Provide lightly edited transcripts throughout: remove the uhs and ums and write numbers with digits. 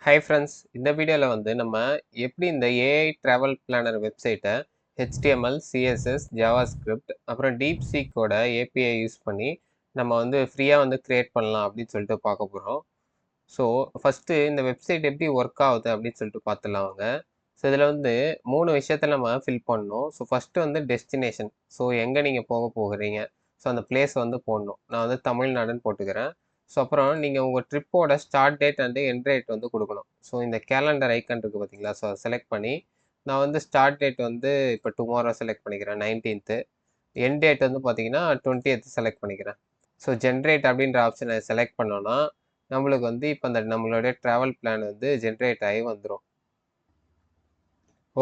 Hi friends, இந்த வீடியோவில் வந்து நம்ம எப்படி இந்த ஏஐ ட்ராவல் பிளானர் வெப்சைட்டை ஹெச்டிஎம்எல், சிஎஸ்எஸ், ஜாவாஸ்கிரிப்ட் அப்புறம் டீப்சீக்கோட ஏபிஐ யூஸ் பண்ணி நம்ம வந்து ஃப்ரீயாக வந்து க்ரியேட் பண்ணலாம் அப்படின்னு சொல்லிட்டு பார்க்க போகிறோம். ஸோ ஃபஸ்ட்டு இந்த வெப்சைட் எப்படி ஒர்க் ஆகுது அப்படின்னு சொல்லிட்டு பார்த்துலாம் வாங்க. ஸோ இதில் வந்து 3 விஷயத்த நம்ம ஃபில் பண்ணணும். ஸோ ஃபஸ்ட்டு வந்து டெஸ்டினேஷன். ஸோ எங்கே நீங்கள் போக போகிறீங்க, ஸோ அந்த பிளேஸ் வந்து போடணும். நான் வந்து தமிழ்நாடுன்னு போட்டுக்கிறேன். ஸோ அப்புறம் நீங்கள் உங்கள் ட்ரிப்போட start date and end date வந்து கொடுக்கணும். ஸோ இந்த கேலண்டர் ஐக்கன் இருக்குது பார்த்தீங்களா, ஸோ அதை செலக்ட் பண்ணி நான் வந்து ஸ்டார்ட் டேட் வந்து இப்போ டுமாரோ செலக்ட் பண்ணிக்கிறேன் 19th. எண்ட் டேட் வந்து பார்த்தீங்கன்னா 20th செலக்ட் பண்ணிக்கிறேன். ஸோ ஜென்ரேட் அப்படின்ற ஆப்ஷனை செலக்ட் பண்ணோன்னா நம்மளுக்கு வந்து இப்போ அந்த நம்மளுடைய ட்ராவல் பிளான் வந்து ஜென்ரேட் ஆகி வந்துடும்.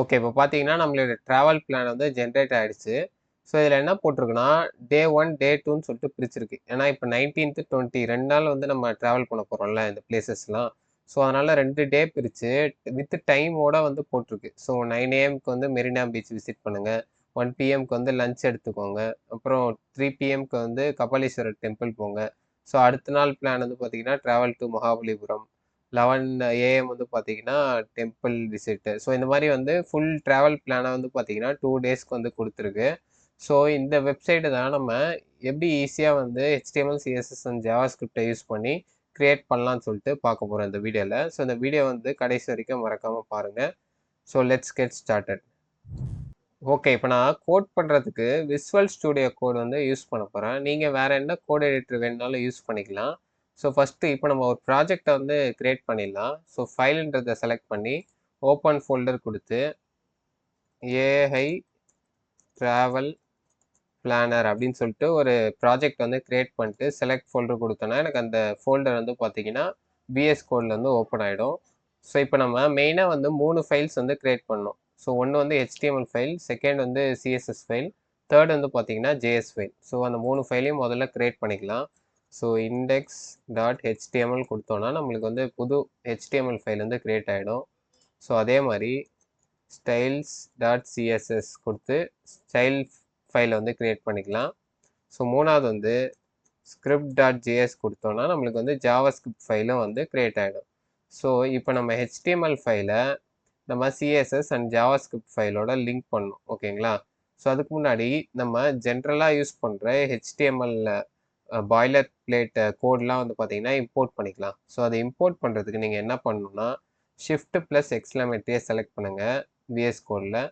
ஓகே, இப்போ பார்த்தீங்கன்னா நம்மளுடைய ட்ராவல் பிளான் வந்து ஜென்ரேட் ஆகிடுச்சு. ஸோ இதில் என்ன போட்டிருக்குன்னா டே 1 டே 2ன்னு சொல்லிட்டு பிரிச்சிருக்கு. ஏன்னா இப்போ 19th 20 2 நாள் வந்து நம்ம ட்ராவல் பண்ண போகிறோம்ல இந்த பிளேசஸ்லாம். ஸோ அதனால் 2 டே பிரித்து வித் டைமோட வந்து போட்டிருக்கு. ஸோ 9 AM வந்து மெரினா பீச் விசிட் பண்ணுங்கள், 1 PM வந்து லஞ்ச் எடுத்துக்கோங்க, அப்புறம் 3 PM வந்து கபாலீஸ்வரர் டெம்பிள் போங்க. ஸோ அடுத்த நாள் பிளான் வந்து பார்த்தீங்கன்னா ட்ராவல் டு மகாபலிபுரம், 11 AM வந்து பார்த்தீங்கன்னா டெம்பிள் விசிட்டு. ஸோ இந்த மாதிரி வந்து ஃபுல் ட்ராவல் பிளானை வந்து பார்த்தீங்கன்னா 2 டேஸ்க்கு வந்து கொடுத்துருக்கு. ஸோ இந்த வெப்சைட்டை தான் நம்ம எப்படி ஈஸியாக வந்து HTML, CSS அண்ட் ஜாவாஸ்கிரிப்டை யூஸ் பண்ணி க்ரியேட் பண்ணலான்னு சொல்லிட்டு பார்க்க போகிறோம் இந்த வீடியோவில். ஸோ இந்த வீடியோ வந்து கடைசி வரைக்கும் மறக்காமல் பாருங்கள். So let's get started. Okay, இப்போ நான் கோட் பண்ணுறதுக்கு விசுவல் ஸ்டூடியோ கோட் வந்து யூஸ் பண்ண போகிறேன். நீங்கள் வேறு என்ன கோட் எடிட்டர் வேணுனாலும் யூஸ் பண்ணிக்கலாம். ஸோ ஃபஸ்ட்டு இப்போ நம்ம ஒரு ப்ராஜெக்டை வந்து க்ரியேட் பண்ணிடலாம். ஸோ ஃபைலுன்றதை செலக்ட் பண்ணி ஓப்பன் ஃபோல்டர் கொடுத்து ஏஐ ட்ராவல் பிளானர் அப்படின்னு சொல்லிட்டு ஒரு ப்ராஜெக்ட் வந்து க்ரியேட் பண்ணிட்டு செலக்ட் ஃபோல்டர் கொடுத்தோன்னா எனக்கு அந்த ஃபோல்டர் வந்து பார்த்தீங்கன்னா பிஎஸ் கோடில் வந்து ஓப்பன் ஆகிடும். ஸோ இப்போ நம்ம மெயினாக வந்து 3 ஃபைல்ஸ் வந்து க்ரியேட் பண்ணோம். ஸோ ஒன்று வந்து HTML ஃபைல், செகண்ட் வந்து CSS ஃபைல், தேர்ட் வந்து பார்த்தீங்கன்னா JS ஃபைல். ஸோ அந்த 3 ஃபைலையும் முதல்ல க்ரியேட் பண்ணிக்கலாம். ஸோ index.html கொடுத்தோன்னா நம்மளுக்கு வந்து புது HTML ஃபைல் வந்து க்ரியேட் ஆகிடும். ஸோ அதே மாதிரி styles.css கொடுத்து ஸ்டைல் ஃபைலை வந்து க்ரியேட் பண்ணிக்கலாம். ஸோ மூணாவது வந்து script.js கொடுத்தோன்னா நம்மளுக்கு வந்து ஜாவாஸ்கிரிப்ட் ஃபைலும் வந்து க்ரியேட் ஆகிடும். ஸோ இப்போ நம்ம HTML ஃபைலை நம்ம CSS அண்ட் ஜாவாஸ்கிரிப்ட் ஃபைலோட லிங்க் பண்ணணும். ஓகேங்களா? ஸோ அதுக்கு முன்னாடி நம்ம ஜென்ரலாக யூஸ் பண்ணுற HTML பாய்லர் பிளேட் கோட்லாம் வந்து பார்த்தீங்கன்னா இம்போர்ட் பண்ணிக்கலாம். ஸோ அதை இம்போர்ட் பண்ணுறதுக்கு நீங்கள் என்ன பண்ணணும்னா Shift+! செலக்ட் பண்ணுங்கள் VS கோடில்.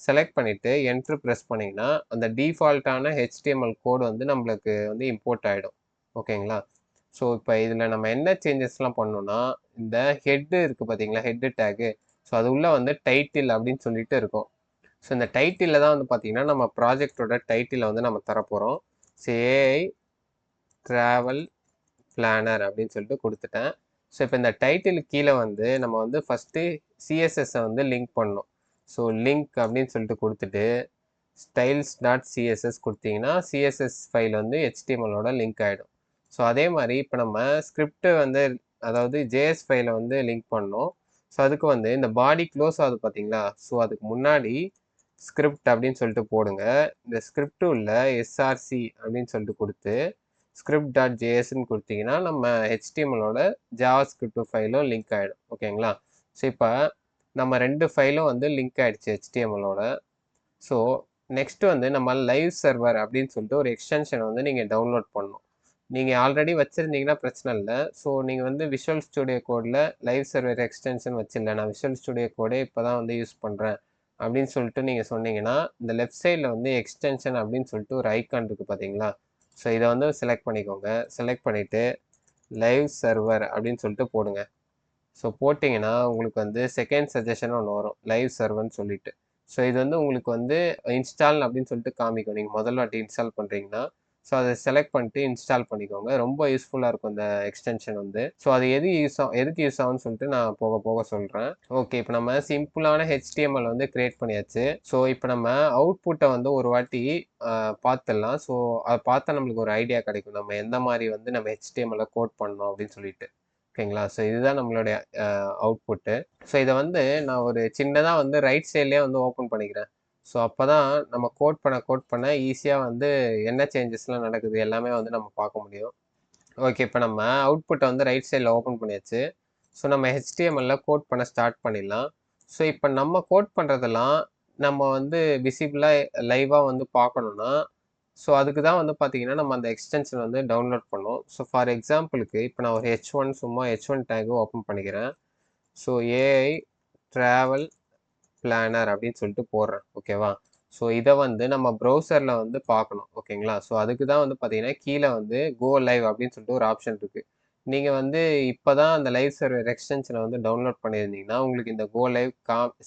செலக்ட் பண்ணிவிட்டு என்ட்ரு ப்ரெஸ் பண்ணிங்கன்னா அந்த டிஃபால்ட்டான HTML கோடு வந்து நம்மளுக்கு வந்து இம்போர்ட் ஆகிடும். ஓகேங்களா? ஸோ இப்போ இதில் நம்ம என்ன சேஞ்சஸ்லாம் பண்ணோன்னா இந்த ஹெட்டு இருக்குது பார்த்தீங்களா, ஹெட்டு டேகு. ஸோ அது உள்ளே வந்து டைட்டில் அப்படின்னு சொல்லிட்டு இருக்கும். ஸோ இந்த டைட்டிலில் தான் வந்து பார்த்தீங்கன்னா நம்ம ப்ராஜெக்டோட டைட்டிலை வந்து நம்ம தரப்போகிறோம். ஸோ ஏஐ ட்ராவல் பிளானர் அப்படின்னு சொல்லிட்டு கொடுத்துட்டேன். ஸோ இப்போ இந்த டைட்டிலுக்கு கீழே வந்து நம்ம வந்து ஃபஸ்ட்டு சிஎஸ்எஸ்ஸை வந்து லிங்க் பண்ணணும். ஸோ லிங்க் அப்படின்னு சொல்லிட்டு கொடுத்துட்டு styles.css கொடுத்தீங்கன்னா சிஎஸ்எஸ் ஃபைல் வந்து HTMLோட லிங்க் ஆகிடும். ஸோ அதே மாதிரி இப்போ நம்ம ஸ்கிரிப்ட் வந்து அதாவது ஜேஎஸ் ஃபைலை வந்து லிங்க் பண்ணோம். ஸோ அதுக்கு வந்து இந்த பாடி க்ளோஸ் ஆகுது பார்த்தீங்களா, ஸோ அதுக்கு முன்னாடி ஸ்கிரிப்ட் அப்படின்னு சொல்லிட்டு போடுங்க. இந்த ஸ்கிரிப்ட் உள்ள SRC அப்படின்னு சொல்லிட்டு கொடுத்து script.jsன்னு கொடுத்தீங்கன்னா நம்ம HTMLோட ஜாவாஸ்கிரிப்ட் ஃபைலும் லிங்க் ஆகிடும். ஓகேங்களா? ஸோ இப்போ நம்ம 2 ஃபைலும் வந்து லிங்க் ஆகிடுச்சு HTMLோட. ஸோ நெக்ஸ்ட்டு வந்து நம்ம லைவ் சர்வர் அப்படின்னு சொல்லிட்டு ஒரு எக்ஸ்டென்ஷன் வந்து நீங்கள் டவுன்லோட் பண்ணணும். நீங்கள் ஆல்ரெடி வச்சுருந்தீங்கன்னா பிரச்சனை இல்லை. ஸோ நீங்கள் வந்து விஷுவல் ஸ்டுடியோ கோடில் லைவ் சர்வர் எக்ஸ்டென்ஷன் வச்சிடல, நான் விஷுவல் ஸ்டுடியோ கோடே இப்போ தான் வந்து யூஸ் பண்ணுறேன் அப்படின்னு சொல்லிட்டு நீங்கள் சொன்னீங்கன்னா இந்த லெஃப்ட் சைடில் வந்து எக்ஸ்டென்ஷன் அப்படின்னு சொல்லிட்டு ஒரு ஐக்கான் இருக்குது பார்த்தீங்களா. ஸோ இதை வந்து செலக்ட் பண்ணிக்கோங்க. செலக்ட் பண்ணிவிட்டு லைவ் சர்வர் அப்படின்னு சொல்லிட்டு போடுங்க. ஸோ போட்டிங்கன்னா உங்களுக்கு வந்து செகண்ட் சஜஷன் ஒன்று வரும், லைவ் சர்வர்னு சொல்லிட்டு. ஸோ இது வந்து உங்களுக்கு வந்து இன்ஸ்டால் அப்படின்னு சொல்லிட்டு காமிக்கும் நீங்கள் முதல் வாட்டி இன்ஸ்டால் பண்ணுறீங்கன்னா. ஸோ அதை செலக்ட் பண்ணிட்டு இன்ஸ்டால் பண்ணிக்கோங்க. ரொம்ப யூஸ்ஃபுல்லாக இருக்கும் இந்த எக்ஸ்டென்ஷன் வந்து. ஸோ அது எதுக்கு யூஸ் ஆகும்னு சொல்லிட்டு நான் போக போக சொல்கிறேன். ஓகே, இப்போ நம்ம சிம்பிளான HTML வந்து க்ரியேட் பண்ணியாச்சு. ஸோ இப்போ நம்ம அவுட்புட்டை வந்து ஒரு வாட்டி பார்த்துடலாம். ஸோ அதை பார்த்தா நம்மளுக்கு ஒரு ஐடியா கிடைக்கும் நம்ம எந்த மாதிரி வந்து நம்ம HTML கோட் பண்ணோம் அப்படின்னு சொல்லிட்டு. ஓகேங்களா? ஸோ இதுதான் நம்மளுடைய அவுட்புட்டு. ஸோ இதை வந்து நான் ஒரு சின்னதாக வந்து ரைட் சைட்லேயே வந்து ஓப்பன் பண்ணிக்கிறேன். ஸோ அப்போ தான் நம்ம கோட் பண்ண ஈஸியாக வந்து என்ன சேஞ்சஸ்லாம் நடக்குது எல்லாமே வந்து நம்ம பார்க்க முடியும். ஓகே, இப்போ நம்ம அவுட்புட்டை வந்து ரைட் சைடில் ஓப்பன் பண்ணியாச்சு. ஸோ நம்ம HTML கோட் பண்ண ஸ்டார்ட் பண்ணிடலாம். ஸோ இப்போ நம்ம கோட் பண்ணுறதெல்லாம் நம்ம வந்து விசிபிளாக லைவாக வந்து பார்க்கணுன்னா, ஸோ அதுக்கு தான் வந்து பார்த்தீங்கன்னா நம்ம அந்த எக்ஸ்டென்ஷன் வந்து டவுன்லோட் பண்ணோம். ஸோ ஃபார் எக்ஸாம்பிளுக்கு இப்போ நான் ஒரு H1 சும்மா H1 டேக் ஓப்பன் பண்ணிக்கிறேன். ஸோ AI ட்ராவல் பிளானர் அப்படின்னு சொல்லிட்டு போடுறேன். ஓகேவா? ஸோ இதை வந்து நம்ம ப்ரௌசரில் வந்து பார்க்கணும். ஓகேங்களா? ஸோ அதுக்கு தான் வந்து பார்த்தீங்கன்னா கீழே வந்து கோ லைவ் அப்படின்னு சொல்லிட்டு ஒரு ஆப்ஷன் இருக்குது. நீங்கள் வந்து இப்போ தான் அந்த லைவ் சர்வர் எக்ஸ்டென்ஷனை வந்து டவுன்லோட் பண்ணியிருந்தீங்கன்னா உங்களுக்கு இந்த கோ லைவ்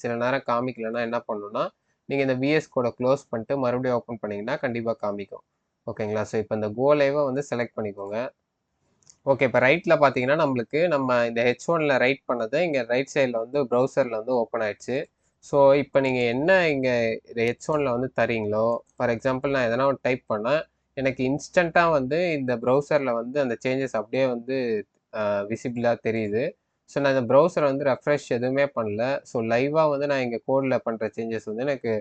சில நேரம் காமிக்கலன்னா என்ன பண்ணணும்னா நீங்கள் இந்த VS கோடை க்ளோஸ் பண்ணிட்டு மறுபடியும் ஓப்பன் பண்ணிங்கன்னா கண்டிப்பாக காமிக்கும். ஓகேங்களா? ஸோ இப்போ இந்த கோ லைவை வந்து செலக்ட் பண்ணிக்கோங்க. ஓகே, இப்போ ரைட்டில் பார்த்தீங்கன்னா நம்மளுக்கு நம்ம இந்த H1ல ரைட் பண்ணது இங்கே ரைட் சைடில் வந்து ப்ரௌசரில் வந்து ஓப்பன் ஆயிடுச்சு. ஸோ இப்போ நீங்கள் என்ன இங்கே H1ல வந்து தரீங்களோ, ஃபார் எக்ஸாம்பிள் நான் எதனா ஒரு டைப் பண்ணேன், எனக்கு இன்ஸ்டண்ட்டாக வந்து இந்த ப்ரௌசரில் வந்து அந்த சேஞ்சஸ் அப்படியே வந்து விசிபிளாக தெரியுது. ஸோ நான் இந்த ப்ரௌசரை வந்து ரெஃப்ரெஷ் எதுவுமே பண்ணல. ஸோ லைவாக வந்து நான் இங்கே கோடில் பண்ணுற சேஞ்சஸ் வந்து எனக்கு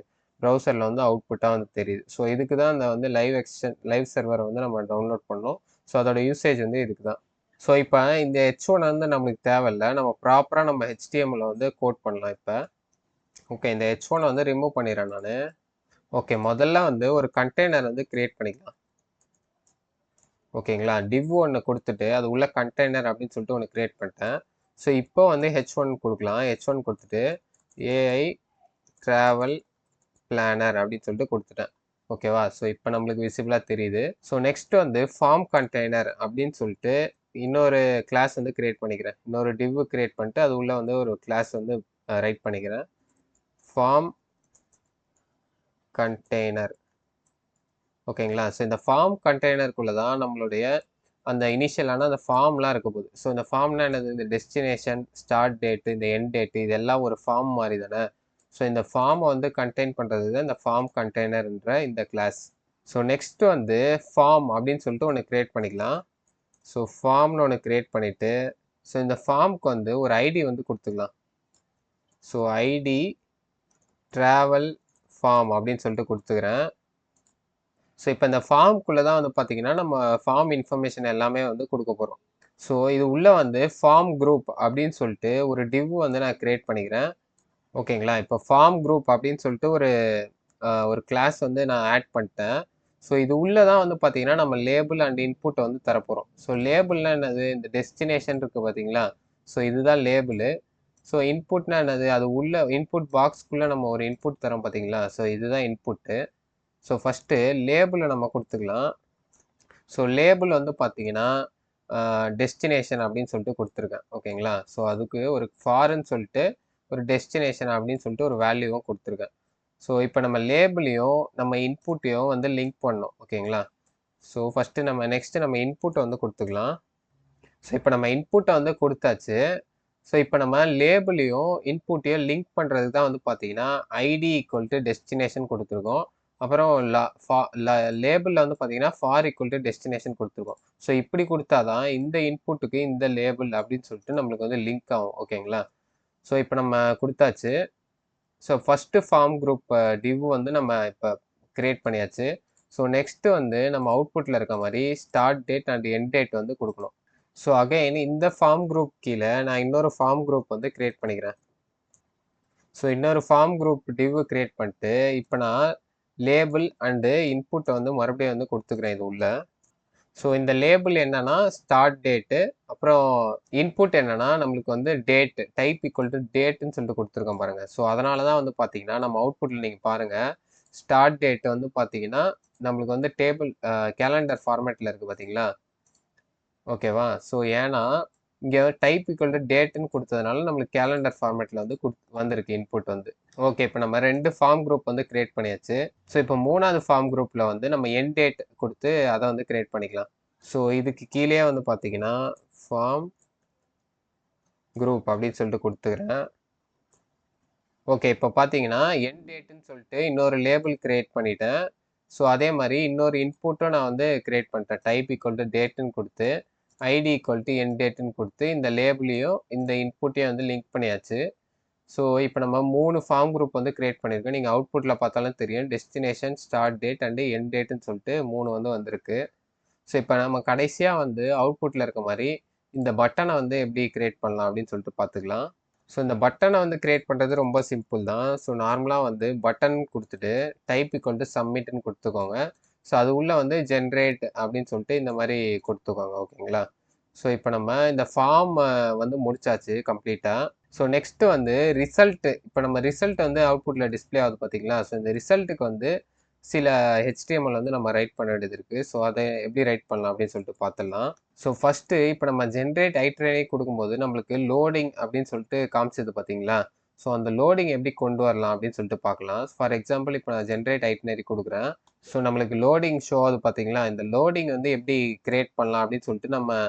ப்ரௌசரில் வந்து அவுட்புட்டாக வந்து தெரியுது. ஸோ இதுக்கு தான் அந்த வந்து லைவ் சர்வரை வந்து நம்ம டவுன்லோட் பண்ணோம். ஸோ அதோட யூசேஜ் வந்து இதுக்கு தான். ஸோ இப்போ இந்த H1 வந்து நம்மளுக்கு தேவையில்ல. நம்ம ப்ராப்பராக நம்ம HTML வந்து கோட் பண்ணலாம் இப்போ. ஓகே, இந்த H1 வந்து ரிமூவ் பண்ணிடுறேன் நான். ஓகே, முதல்ல வந்து ஒரு கண்டெய்னர் வந்து கிரியேட் பண்ணிக்கலாம். ஓகேங்களா? div ஒன்று கொடுத்துட்டு அது உள்ள கண்டெய்னர் அப்படின்னு சொல்லிட்டு ஒன்று கிரியேட் பண்ணிட்டேன். ஸோ இப்போ வந்து H1 கொடுக்கலாம். H1 கொடுத்துட்டு AI ட்ராவல் பிளானர் அப்படின்னு சொல்லிட்டு கொடுத்துட்டேன். ஓகேவா? ஸோ இப்போ நம்மளுக்கு விசிபிளாக தெரியுது. ஸோ நெக்ஸ்ட் வந்து ஃபார்ம் கண்டெய்னர் அப்படின்னு சொல்லிட்டு இன்னொரு கிளாஸ் வந்து கிரியேட் பண்ணிக்கிறேன். இன்னொரு div கிரியேட் பண்ணிட்டு அது உள்ள வந்து ஒரு கிளாஸ் வந்து ரைட் பண்ணிக்கிறேன். Form container. ஓகேங்களா? ஸோ இந்த ஃபார்ம் கண்டெய்னருக்குள்ள தான் நம்மளுடைய அந்த இனிஷியலான அந்த ஃபார்ம்லாம் இருக்க போகுது. ஸோ இந்த ஃபார்ம்னா என்னது? இந்த டெஸ்டினேஷன், ஸ்டார்ட் டேட்டு, இந்த எண்ட் டேட்டு இதெல்லாம் ஒரு ஃபார்ம் மாதிரி தானே. ஸோ இந்த ஃபார்மை வந்து கண்டெயின் பண்ணுறது தான் இந்த ஃபார்ம் கண்டெய்னர்ன்ற இந்த கிளாஸ். ஸோ நெக்ஸ்ட் வந்து ஃபார்ம் அப்படின்னு சொல்லிட்டு ஒன்று கிரியேட் பண்ணிக்கலாம். ஸோ ஃபார்ம்னு ஒன்று கிரியேட் பண்ணிவிட்டு ஸோ இந்த ஃபார்முக்கு வந்து ஒரு ஐடி வந்து கொடுத்துக்கலாம். ஸோ ஐடி ட்ராவல் ஃபார்ம் அப்படின்னு சொல்லிட்டு கொடுத்துக்கிறேன். ஸோ இப்போ இந்த ஃபார்முக்குள்ளே தான் வந்து பார்த்தீங்கன்னா நம்ம ஃபார்ம் இன்ஃபர்மேஷன் எல்லாமே வந்து கொடுக்க போகிறோம். ஸோ இது உள்ளே வந்து ஃபார்ம் குரூப் அப்படின்னு சொல்லிட்டு ஒரு div வந்து நான் கிரியேட் பண்ணிக்கிறேன். ஓகேங்களா? இப்போ ஃபார்ம் குரூப் அப்படின்னு சொல்லிட்டு ஒரு கிளாஸ் வந்து நான் ஆட் பண்ணிட்டேன். ஸோ இது உள்ளே தான் வந்து பார்த்தீங்கன்னா நம்ம லேபிள் அண்ட் இன்புட்டை வந்து தரப்போகிறோம். ஸோ லேபிள்னா என்னது? இந்த டெஸ்டினேஷன் இருக்குது பார்த்தீங்களா? ஸோ இதுதான் லேபிளு. ஸோ இன்புட்னா என்னது? அது உள்ள இன்புட் பாக்ஸ்க்குள்ளே நம்ம ஒரு இன்புட் தரோம் பார்த்தீங்களா? ஸோ இதுதான் இன்புட்டு. ஸோ ஃபஸ்ட்டு லேபிளை நம்ம கொடுத்துக்கலாம். ஸோ லேபிள் வந்து பார்த்தீங்கன்னா டெஸ்டினேஷன் அப்படின்னு சொல்லிட்டு கொடுத்துருக்கேன். ஓகேங்களா? ஸோ அதுக்கு ஒரு ஃபார்ன்னு சொல்லிட்டு ஒரு டெஸ்டினேஷன் அப்படின்னு சொல்லிட்டு ஒரு வேல்யூவும் கொடுத்துருக்கேன். ஸோ இப்போ நம்ம லேபிளையும் நம்ம இன்புட்டையும் வந்து லிங்க் பண்ணணும். ஓகேங்களா? ஸோ ஃபஸ்ட்டு நெக்ஸ்ட்டு நம்ம இன்புட்டை வந்து கொடுத்துக்கலாம். ஸோ இப்போ நம்ம இன்புட்டை வந்து கொடுத்தாச்சு. ஸோ இப்போ நம்ம லேபிளையும் இன்புட்டையும் லிங்க் பண்ணுறதுக்கு தான் வந்து பார்த்தீங்கன்னா ஐடி ஈக்குவல் டு டெஸ்டினேஷன் கொடுத்துருக்கோம். அப்புறம் லேபிளில் வந்து பார்த்தீங்கன்னா ஃபார் ஈக்குவல் டு டெஸ்டினேஷன் கொடுத்துருக்கோம். ஸோ இப்படி கொடுத்தா தான் இந்த இன்புட்டுக்கு இந்த லேபிள் அப்படின்னு சொல்லிட்டு நம்மளுக்கு வந்து லிங்க் ஆகும். ஓகேங்களா? ஸோ இப்போ நம்ம கொடுத்தாச்சு. So first form group div வந்து நம்ம இப்போ கிரியேட் பண்ணியாச்சு. ஸோ நெக்ஸ்ட்டு வந்து நம்ம அவுட்புட்டில் இருக்க மாதிரி start date and end date வந்து கொடுக்கணும். ஸோ அகைன் இந்த ஃபார்ம் குரூப் கீழே நான் இன்னொரு ஃபார்ம் குரூப் வந்து கிரியேட் பண்ணிக்கிறேன். ஸோ இன்னொரு ஃபார்ம் குரூப் div கிரியேட் பண்ணிட்டு இப்போ நான் லேபிள் அண்டு இன்புட்டை வந்து மறுபடியும் வந்து கொடுத்துக்கிறேன் இது உள்ள. ஸோ இந்த லேபிள் என்னன்னா ஸ்டார்ட் டேட்டு, அப்புறம் இன்புட் என்னன்னா நம்மளுக்கு வந்து டேட்டு டைப் ஈக்குவல் டு டேட்டுன்னு சொல்லிட்டு கொடுத்துருக்கோம் பாருங்கள். ஸோ அதனால தான் வந்து பார்த்தீங்கன்னா நம்ம அவுட்புட்டில் நீங்கள் பாருங்கள் ஸ்டார்ட் டேட் வந்து பார்த்தீங்கன்னா நம்மளுக்கு வந்து டேபிள் கேலண்டர் ஃபார்மேட்டில் இருக்குது பார்த்தீங்களா? ஓகேவா? ஸோ ஏன்னா இங்கே டைப் ஈக்குவல் டு டேட்டுன்னு கொடுத்ததுனால நம்மளுக்கு கேலண்டர் ஃபார்மேட்டில் வந்து வந்திருக்கு இன்புட் வந்து. ஓகே, இப்போ நம்ம 2 ஃபார்ம் குரூப் வந்து கிரியேட் பண்ணியாச்சு. ஸோ இப்போ 3வது ஃபார்ம் குரூப்பில் வந்து நம்ம எண்ட் டேட் கொடுத்து அதை வந்து கிரியேட் பண்ணிக்கலாம். ஸோ இதுக்கு கீழே வந்து பார்த்தீங்கன்னா ஃபார்ம் குரூப் அப்படின்னு சொல்லிட்டு கொடுத்துக்கிறேன். ஓகே, இப்போ பார்த்தீங்கன்னா எண்ட் டேட்டுன்னு சொல்லிட்டு இன்னொரு லேபிள் கிரியேட் பண்ணிட்டேன். ஸோ அதே மாதிரி இன்னொரு இன்புட்டும் நான் வந்து கிரியேட் பண்ணிட்டேன். டைப் ஈக்குவல் டு டேட்டுன்னு கொடுத்து ஐடி ஈக்குவல் டு எண்ட் டேட்டுன்னு கொடுத்து இந்த லேபிளையும் இந்த இன்புட்டையும் வந்து லிங்க் பண்ணியாச்சு. ஸோ இப்போ நம்ம 3 ஃபார்ம் குரூப் வந்து கிரியேட் பண்ணியிருக்கோம். நீங்கள் அவுட்புட்டில் பார்த்தாலும் தெரியும் destination, start date and end டேட்டுன்னு சொல்லிட்டு 3 வந்து வந்திருக்கு. ஸோ இப்போ நம்ம கடைசியாக வந்து அவுட்புட்டில் இருக்க மாதிரி இந்த பட்டனை வந்து எப்படி கிரியேட் பண்ணலாம் அப்படின்னு சொல்லிட்டு பார்த்துக்கலாம். ஸோ இந்த பட்டனை வந்து கிரியேட் பண்ணுறது ரொம்ப சிம்பிள் தான். ஸோ நார்மலாக வந்து பட்டன் கொடுத்துட்டு டைப் ஈக்குவல் டு சப்மிட்னு கொடுத்துக்கோங்க. ஸோ அது உள்ள வந்து ஜென்ரேட் அப்படின்னு சொல்லிட்டு இந்த மாதிரி கொடுத்துக்கோங்க. ஓகேங்களா? ஸோ இப்போ நம்ம இந்த ஃபார்ம் வந்து முடிச்சாச்சு கம்ப்ளீட்டாக. ஸோ நெக்ஸ்ட்டு வந்து ரிசல்ட்டு. இப்போ நம்ம ரிசல்ட் வந்து அவுட்புட்டில் டிஸ்பிளே ஆகுது பார்த்தீங்களா? ஸோ இந்த ரிசல்ட்டுக்கு வந்து சில ஹெச்டிஎம்எல் வந்து நம்ம ரைட் பண்ண வேண்டியது இருக்குது. ஸோ அதை எப்படி ரைட் பண்ணலாம் அப்படின்னு சொல்லிட்டு பார்த்துடலாம். ஸோ ஃபஸ்ட்டு இப்போ நம்ம ஜென்ரேட் ஐட்ரரி கொடுக்கும்போது நம்மளுக்கு லோடிங் அப்படின்னு சொல்லிட்டு காமிச்சது பார்த்தீங்களா? ஸோ அந்த லோடிங் எப்படி கொண்டு வரலாம் அப்படின்னு சொல்லிட்டு பார்க்கலாம். ஃபார் எக்ஸாம்பிள் இப்போ நான் ஜென்ரேட் ஐட்னரி கொடுக்குறேன். ஸோ நம்மளுக்கு லோடிங் ஷோ ஆகுது பார்த்தீங்களா? இந்த லோடிங் வந்து எப்படி கிரியேட் பண்ணலாம் அப்படின்னு சொல்லிட்டு நம்ம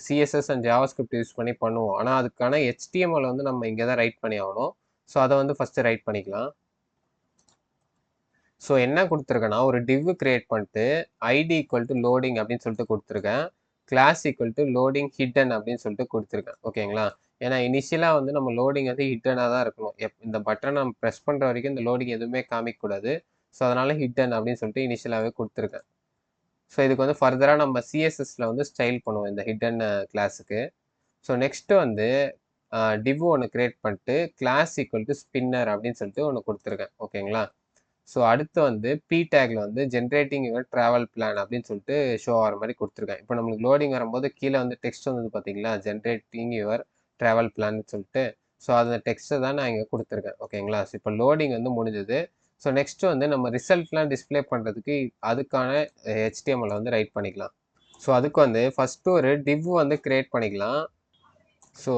சிஎஸ்எஸ் அண்ட் ஜாவாஸ்கிரிப்ட் யூஸ் பண்ணி பண்ணுவோம். ஆனால் அதுக்கான ஹெச்டிஎம்எல் வந்து நம்ம இங்கே தான் ரைட் பண்ணி ஆகணும். ஸோ அதை வந்து ஃபஸ்ட்டு ரைட் பண்ணிக்கலாம். ஸோ என்ன கொடுத்துருக்கேன்னா ஒரு டிவ் கிரியேட் பண்ணிட்டு ஐடி ஈக்குவல் டு லோடிங் அப்படின்னு சொல்லிட்டு கொடுத்துருக்கேன். Class equal to loading hidden அப்படின்னு சொல்லிட்டு கொடுத்துருக்கேன். ஓகேங்களா? ஏன்னா இனிஷியலாக வந்து நம்ம லோடிங் வந்து ஹிட்டனாக தான் இருக்கணும். இந்த பட்டனை நம்ம ப்ரெஸ் பண்ணுற வரைக்கும் இந்த லோடிங் எதுவுமே காமிக்கக்கூடாது. ஸோ அதனால ஹிடன் அப்படின்னு சொல்லிட்டு இனிஷியலாகவே கொடுத்துருக்கேன். ஸோ இதுக்கு வந்து ஃபர்தராக நம்ம சிஎஸ்எஸ்ல வந்து ஸ்டைல் பண்ணுவோம் இந்த ஹிடன் கிளாஸுக்கு. ஸோ நெக்ஸ்ட்டு வந்து டிவ் ஒன்று கிரியேட் பண்ணிட்டு கிளாஸ் ஈக்குவல் டு ஸ்பின்னர் அப்படின்னு சொல்லிட்டு ஒன்று கொடுத்துருக்கேன். ஓகேங்களா? ஸோ அடுத்து வந்து பி டேக்ல வந்து ஜென்ரேட்டிங் யுவர் ட்ராவல் பிளான் அப்படின்னு சொல்லிட்டு ஷோ ஆகிற மாதிரி கொடுத்துருக்கேன். இப்போ நம்மளுக்கு லோடிங் வரும்போது கீழே வந்து டெக்ஸ்ட் வந்தது பார்த்தீங்களா? ஜென்ரேட்டிங் யுவர் ட்ராவல் பிளான் சொல்லிட்டு. ஸோ அந்த டெக்ஸ்ட்டை தான் நான் இங்கே கொடுத்துருக்கேன். ஓகேங்களா? ஸோ இப்போ லோடிங் வந்து முடிஞ்சது. ஸோ நெக்ஸ்ட் வந்து நம்ம ரிசல்ட்லாம் டிஸ்பிளே பண்ணுறதுக்கு அதுக்கான ஹெச்டிஎம்எல் வந்து ரைட் பண்ணிக்கலாம். ஸோ அதுக்கு வந்து ஃபஸ்ட்டு ஒரு டிவ் வந்து கிரியேட் பண்ணிக்கலாம். ஸோ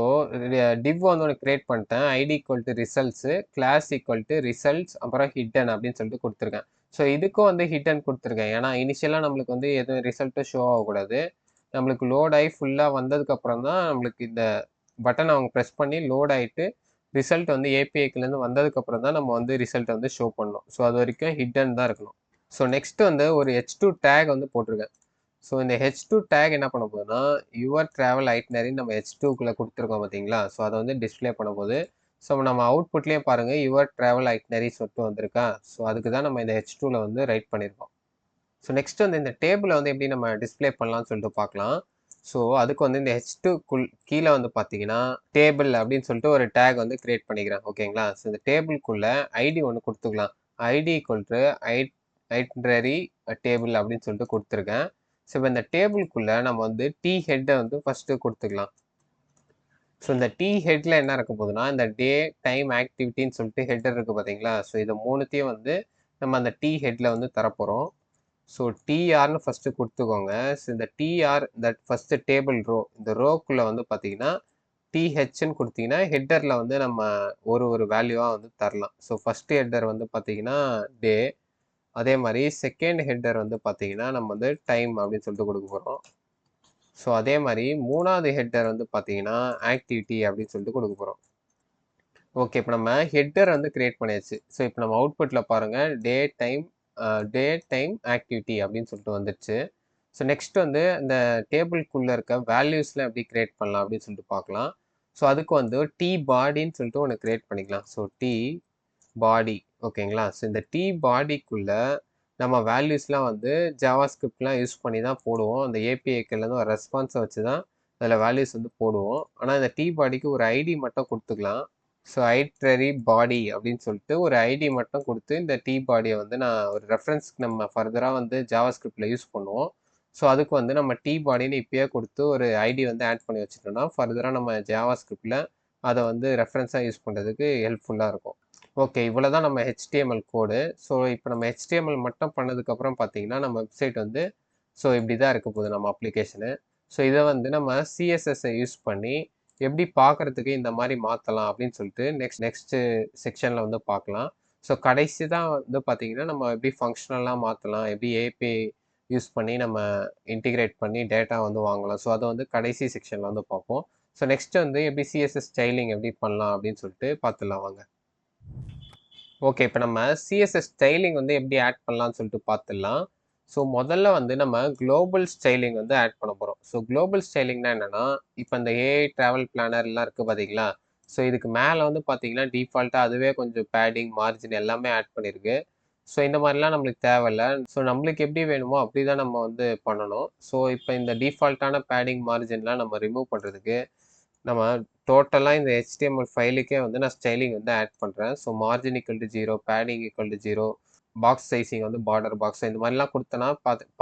டிவ் வந்து ஒன்று கிரியேட் பண்ணிட்டேன். ID equal to results, class equal to results, அப்புறம் ஹிடன் அப்படின்னு சொல்லிட்டு கொடுத்துருக்கேன். ஸோ இதுக்கும் வந்து ஹிடன் கொடுத்துருக்கேன். ஏன்னா இனிஷியலாக நம்மளுக்கு வந்து எதுவும் ரிசல்ட்டும் ஷோ ஆகக்கூடாது. நம்மளுக்கு லோட் ஆகி ஃபுல்லாக வந்ததுக்கப்புறம் தான் நம்மளுக்கு இந்த பட்டன் அவங்க ப்ரெஸ் பண்ணி லோட் ஆகிட்டு ரிசல்ட் வந்து ஏபிஐக்குலேருந்து வந்ததுக்கப்புறம் தான் நம்ம வந்து ரிசல்ட் வந்து ஷோ பண்ணணும். ஸோ அது வரைக்கும் ஹிடன் தான் இருக்கணும். ஸோ நெக்ஸ்ட் வந்து ஒரு H2 டேக் வந்து போட்டிருக்கேன். ஸோ இந்த H2 டேக் என்ன பண்ண போகுதுன்னா யுவர் ட்ராவல் ஐட்னரி நம்ம H2க்குள்ளே கொடுத்துருக்கோம் பார்த்தீங்களா? ஸோ அதை வந்து டிஸ்பிளே பண்ண போது ஸோ நம்ம அவுட்புட்லேயே பாருங்கள் யுவர் ட்ராவல் ஐட்னரி சொல்லிட்டு வந்திருக்கா? ஸோ அதுக்கு தான் நம்ம இந்த H2ல வந்து ரைட் பண்ணியிருக்கோம். ஸோ நெக்ஸ்ட் வந்து இந்த டேபிளை வந்து எப்படி நம்ம டிஸ்பிளே பண்ணலாம்னு சொல்லிட்டு பார்க்கலாம். ஸோ அதுக்கு வந்து இந்த H2க்குள் கீழே வந்து பார்த்தீங்கன்னா டேபிள் அப்படின்னு சொல்லிட்டு ஒரு டேக் வந்து கிரியேட் பண்ணிக்கிறேன். ஓகேங்களா? ஸோ இந்த டேபிள்குள்ளே ஐடி ஒன்று கொடுத்துக்கலாம். ID equal to itinerary table அப்படின்னு சொல்லிட்டு கொடுத்துருக்கேன். ஸோ இப்போ இந்த டேபிள்குள்ளே நம்ம வந்து டி ஹெட்டை வந்து ஃபஸ்ட்டு கொடுத்துக்கலாம். ஸோ இந்த டி ஹெட்டில் என்ன இருக்க போகுதுன்னா இந்த டே டைம் ஆக்டிவிட்டின்னு சொல்லிட்டு ஹெட்டர் இருக்குது பார்த்தீங்களா? ஸோ இதை மூணுத்தையும் வந்து நம்ம அந்த டி ஹெட்டில் வந்து தரப்போகிறோம். ஸோ டிஆர்னு ஃபஸ்ட்டு கொடுத்துக்கோங்க. ஸோ இந்த டிஆர் இந்த ஃபஸ்ட்டு டேபிள் ரோ இந்த ரோக்குள்ளே வந்து பார்த்தீங்கன்னா டிஹெச்ன்னு கொடுத்தீங்கன்னா ஹெட்டரில் வந்து நம்ம ஒரு வேல்யூவாக வந்து தரலாம். ஸோ ஃபஸ்ட்டு ஹெட்டர் வந்து பார்த்தீங்கன்னா டே, அதே மாதிரி செகண்ட் ஹெட்டர் வந்து பார்த்தீங்கன்னா நம்ம வந்து டைம் அப்படின்னு சொல்லிட்டு கொடுக்க போகிறோம். ஸோ அதே மாதிரி மூணாவது ஹெட்டர் வந்து பார்த்தீங்கன்னா ஆக்டிவிட்டி அப்படின்னு சொல்லிட்டு கொடுக்க போகிறோம். ஓகே, இப்போ நம்ம ஹெட்டர் வந்து கிரியேட் பண்ணியாச்சு. ஸோ இப்போ நம்ம அவுட்புட்டில் பாருங்கள் டே டைம் ஆக்டிவிட்டி அப்படின்னு சொல்லிட்டு வந்துடுச்சு. ஸோ நெக்ஸ்ட் வந்து இந்த டேபிள்குள்ளே இருக்க வேல்யூஸ்லாம் எப்படி கிரியேட் பண்ணலாம் அப்படின்னு சொல்லிட்டு பார்க்கலாம். ஸோ அதுக்கு வந்து டி பாடின்னு சொல்லிட்டு ஒன்று கிரியேட் பண்ணிக்கலாம். ஸோ டி பாடி. ஓகேங்களா? ஸோ இந்த டி பாடிக்குள்ளே நம்ம வேல்யூஸ்லாம் வந்து ஜாவாஸ்கிரிப்ட்லாம் யூஸ் பண்ணி தான் போடுவோம். அந்த ஏபிஐக்குலேருந்து ஒரு ரெஸ்பான்ஸை வச்சு தான் அதில் வேல்யூஸ் வந்து போடுவோம். ஆனால் இந்த டி பாடிக்கு ஒரு ஐடி மட்டும் கொடுத்துக்கலாம். ஸோ ஐட்ரரி பாடி அப்படின்னு சொல்லிட்டு ஒரு ஐடி மட்டும் கொடுத்து இந்த டி பாடியை வந்து நான் ஒரு ரெஃபரன்ஸ்க்கு நம்ம ஃபர்தராக வந்து ஜாவாஸ்கிரிப்டில் யூஸ் பண்ணுவோம். ஸோ அதுக்கு வந்து நம்ம டி பாடின்னு இப்பயே கொடுத்து ஒரு ஐடி வந்து ஆட் பண்ணி வச்சுட்டோம்னா ஃபர்தராக நம்ம ஜாவாஸ்கிரிப்டில் அதை வந்து ரெஃபரன்ஸாக யூஸ் பண்ணுறதுக்கு ஹெல்ப்ஃபுல்லாக இருக்கும். ஓகே, இவ்வளோ தான் நம்ம ஹெச்டிஎம்எல் கோடு. ஸோ இப்போ நம்ம ஹெச்டிஎம்எல் மட்டும் பண்ணதுக்கப்புறம் பார்த்தீங்கன்னா நம்ம வெப்சைட் வந்து ஸோ இப்படி தான் இருக்க போகுது நம்ம அப்ளிகேஷனு. ஸோ இதை வந்து நம்ம சிஎஸ்எஸ்ஸை யூஸ் பண்ணி எப்படி பார்க்குறதுக்கு இந்த மாதிரி மாற்றலாம் அப்படின்னு சொல்லிட்டு நெக்ஸ்ட்டு செக்ஷனில் வந்து பார்க்கலாம். ஸோ கடைசி தான் வந்து பார்த்தீங்கன்னா நம்ம எப்படி ஃபங்க்ஷனலாக மாற்றலாம், எப்படி ஏபிஐ யூஸ் பண்ணி நம்ம இன்டிகிரேட் பண்ணி டேட்டா வந்து வாங்கலாம். ஸோ அதை வந்து கடைசி செக்ஷனில் வந்து பார்ப்போம். ஸோ நெக்ஸ்ட் வந்து எப்படி சிஎஸ்எஸ் ஸ்டைலிங் எப்படி பண்ணலாம் அப்படின்னு சொல்லிட்டு பார்த்துடலாம் வாங்க. ஓகே, இப்போ நம்ம சிஎஸ்எஸ் ஸ்டைலிங் வந்து எப்படி ஆட் பண்ணலாம்னு சொல்லிட்டு பார்த்துடலாம். ஸோ முதல்ல வந்து நம்ம குளோபல் ஸ்டைலிங் வந்து ஆட் பண்ண போகிறோம். ஸோ குளோபல் ஸ்டைலிங்னா என்னென்னா இப்போ இந்த ஏஐ ட்ராவல் பிளானர்லாம் இருக்குது பார்த்தீங்களா? ஸோ இதுக்கு மேலே வந்து பார்த்தீங்கன்னா டிஃபால்ட்டாக அதுவே கொஞ்சம் பேடிங் மார்ஜின் எல்லாமே ஆட் பண்ணியிருக்கு. ஸோ இந்த மாதிரிலாம் நம்மளுக்கு தேவையில்ல. ஸோ நம்மளுக்கு எப்படி வேணுமோ அப்படி தான் நம்ம வந்து பண்ணணும். ஸோ இப்போ இந்த டிஃபால்ட்டான பேடிங் மார்ஜின்லாம் நம்ம ரிமூவ் பண்ணுறதுக்கு நம்ம டோட்டலாக இந்த HTML ஃபைலுக்கே வந்து நான் ஸ்டைலிங் வந்து ஆட் பண்ணுறேன். So margin equal to 0, padding equal to 0, box sizing வந்து பார்டர் பாக்ஸ் இந்த மாதிரிலாம் கொடுத்தனா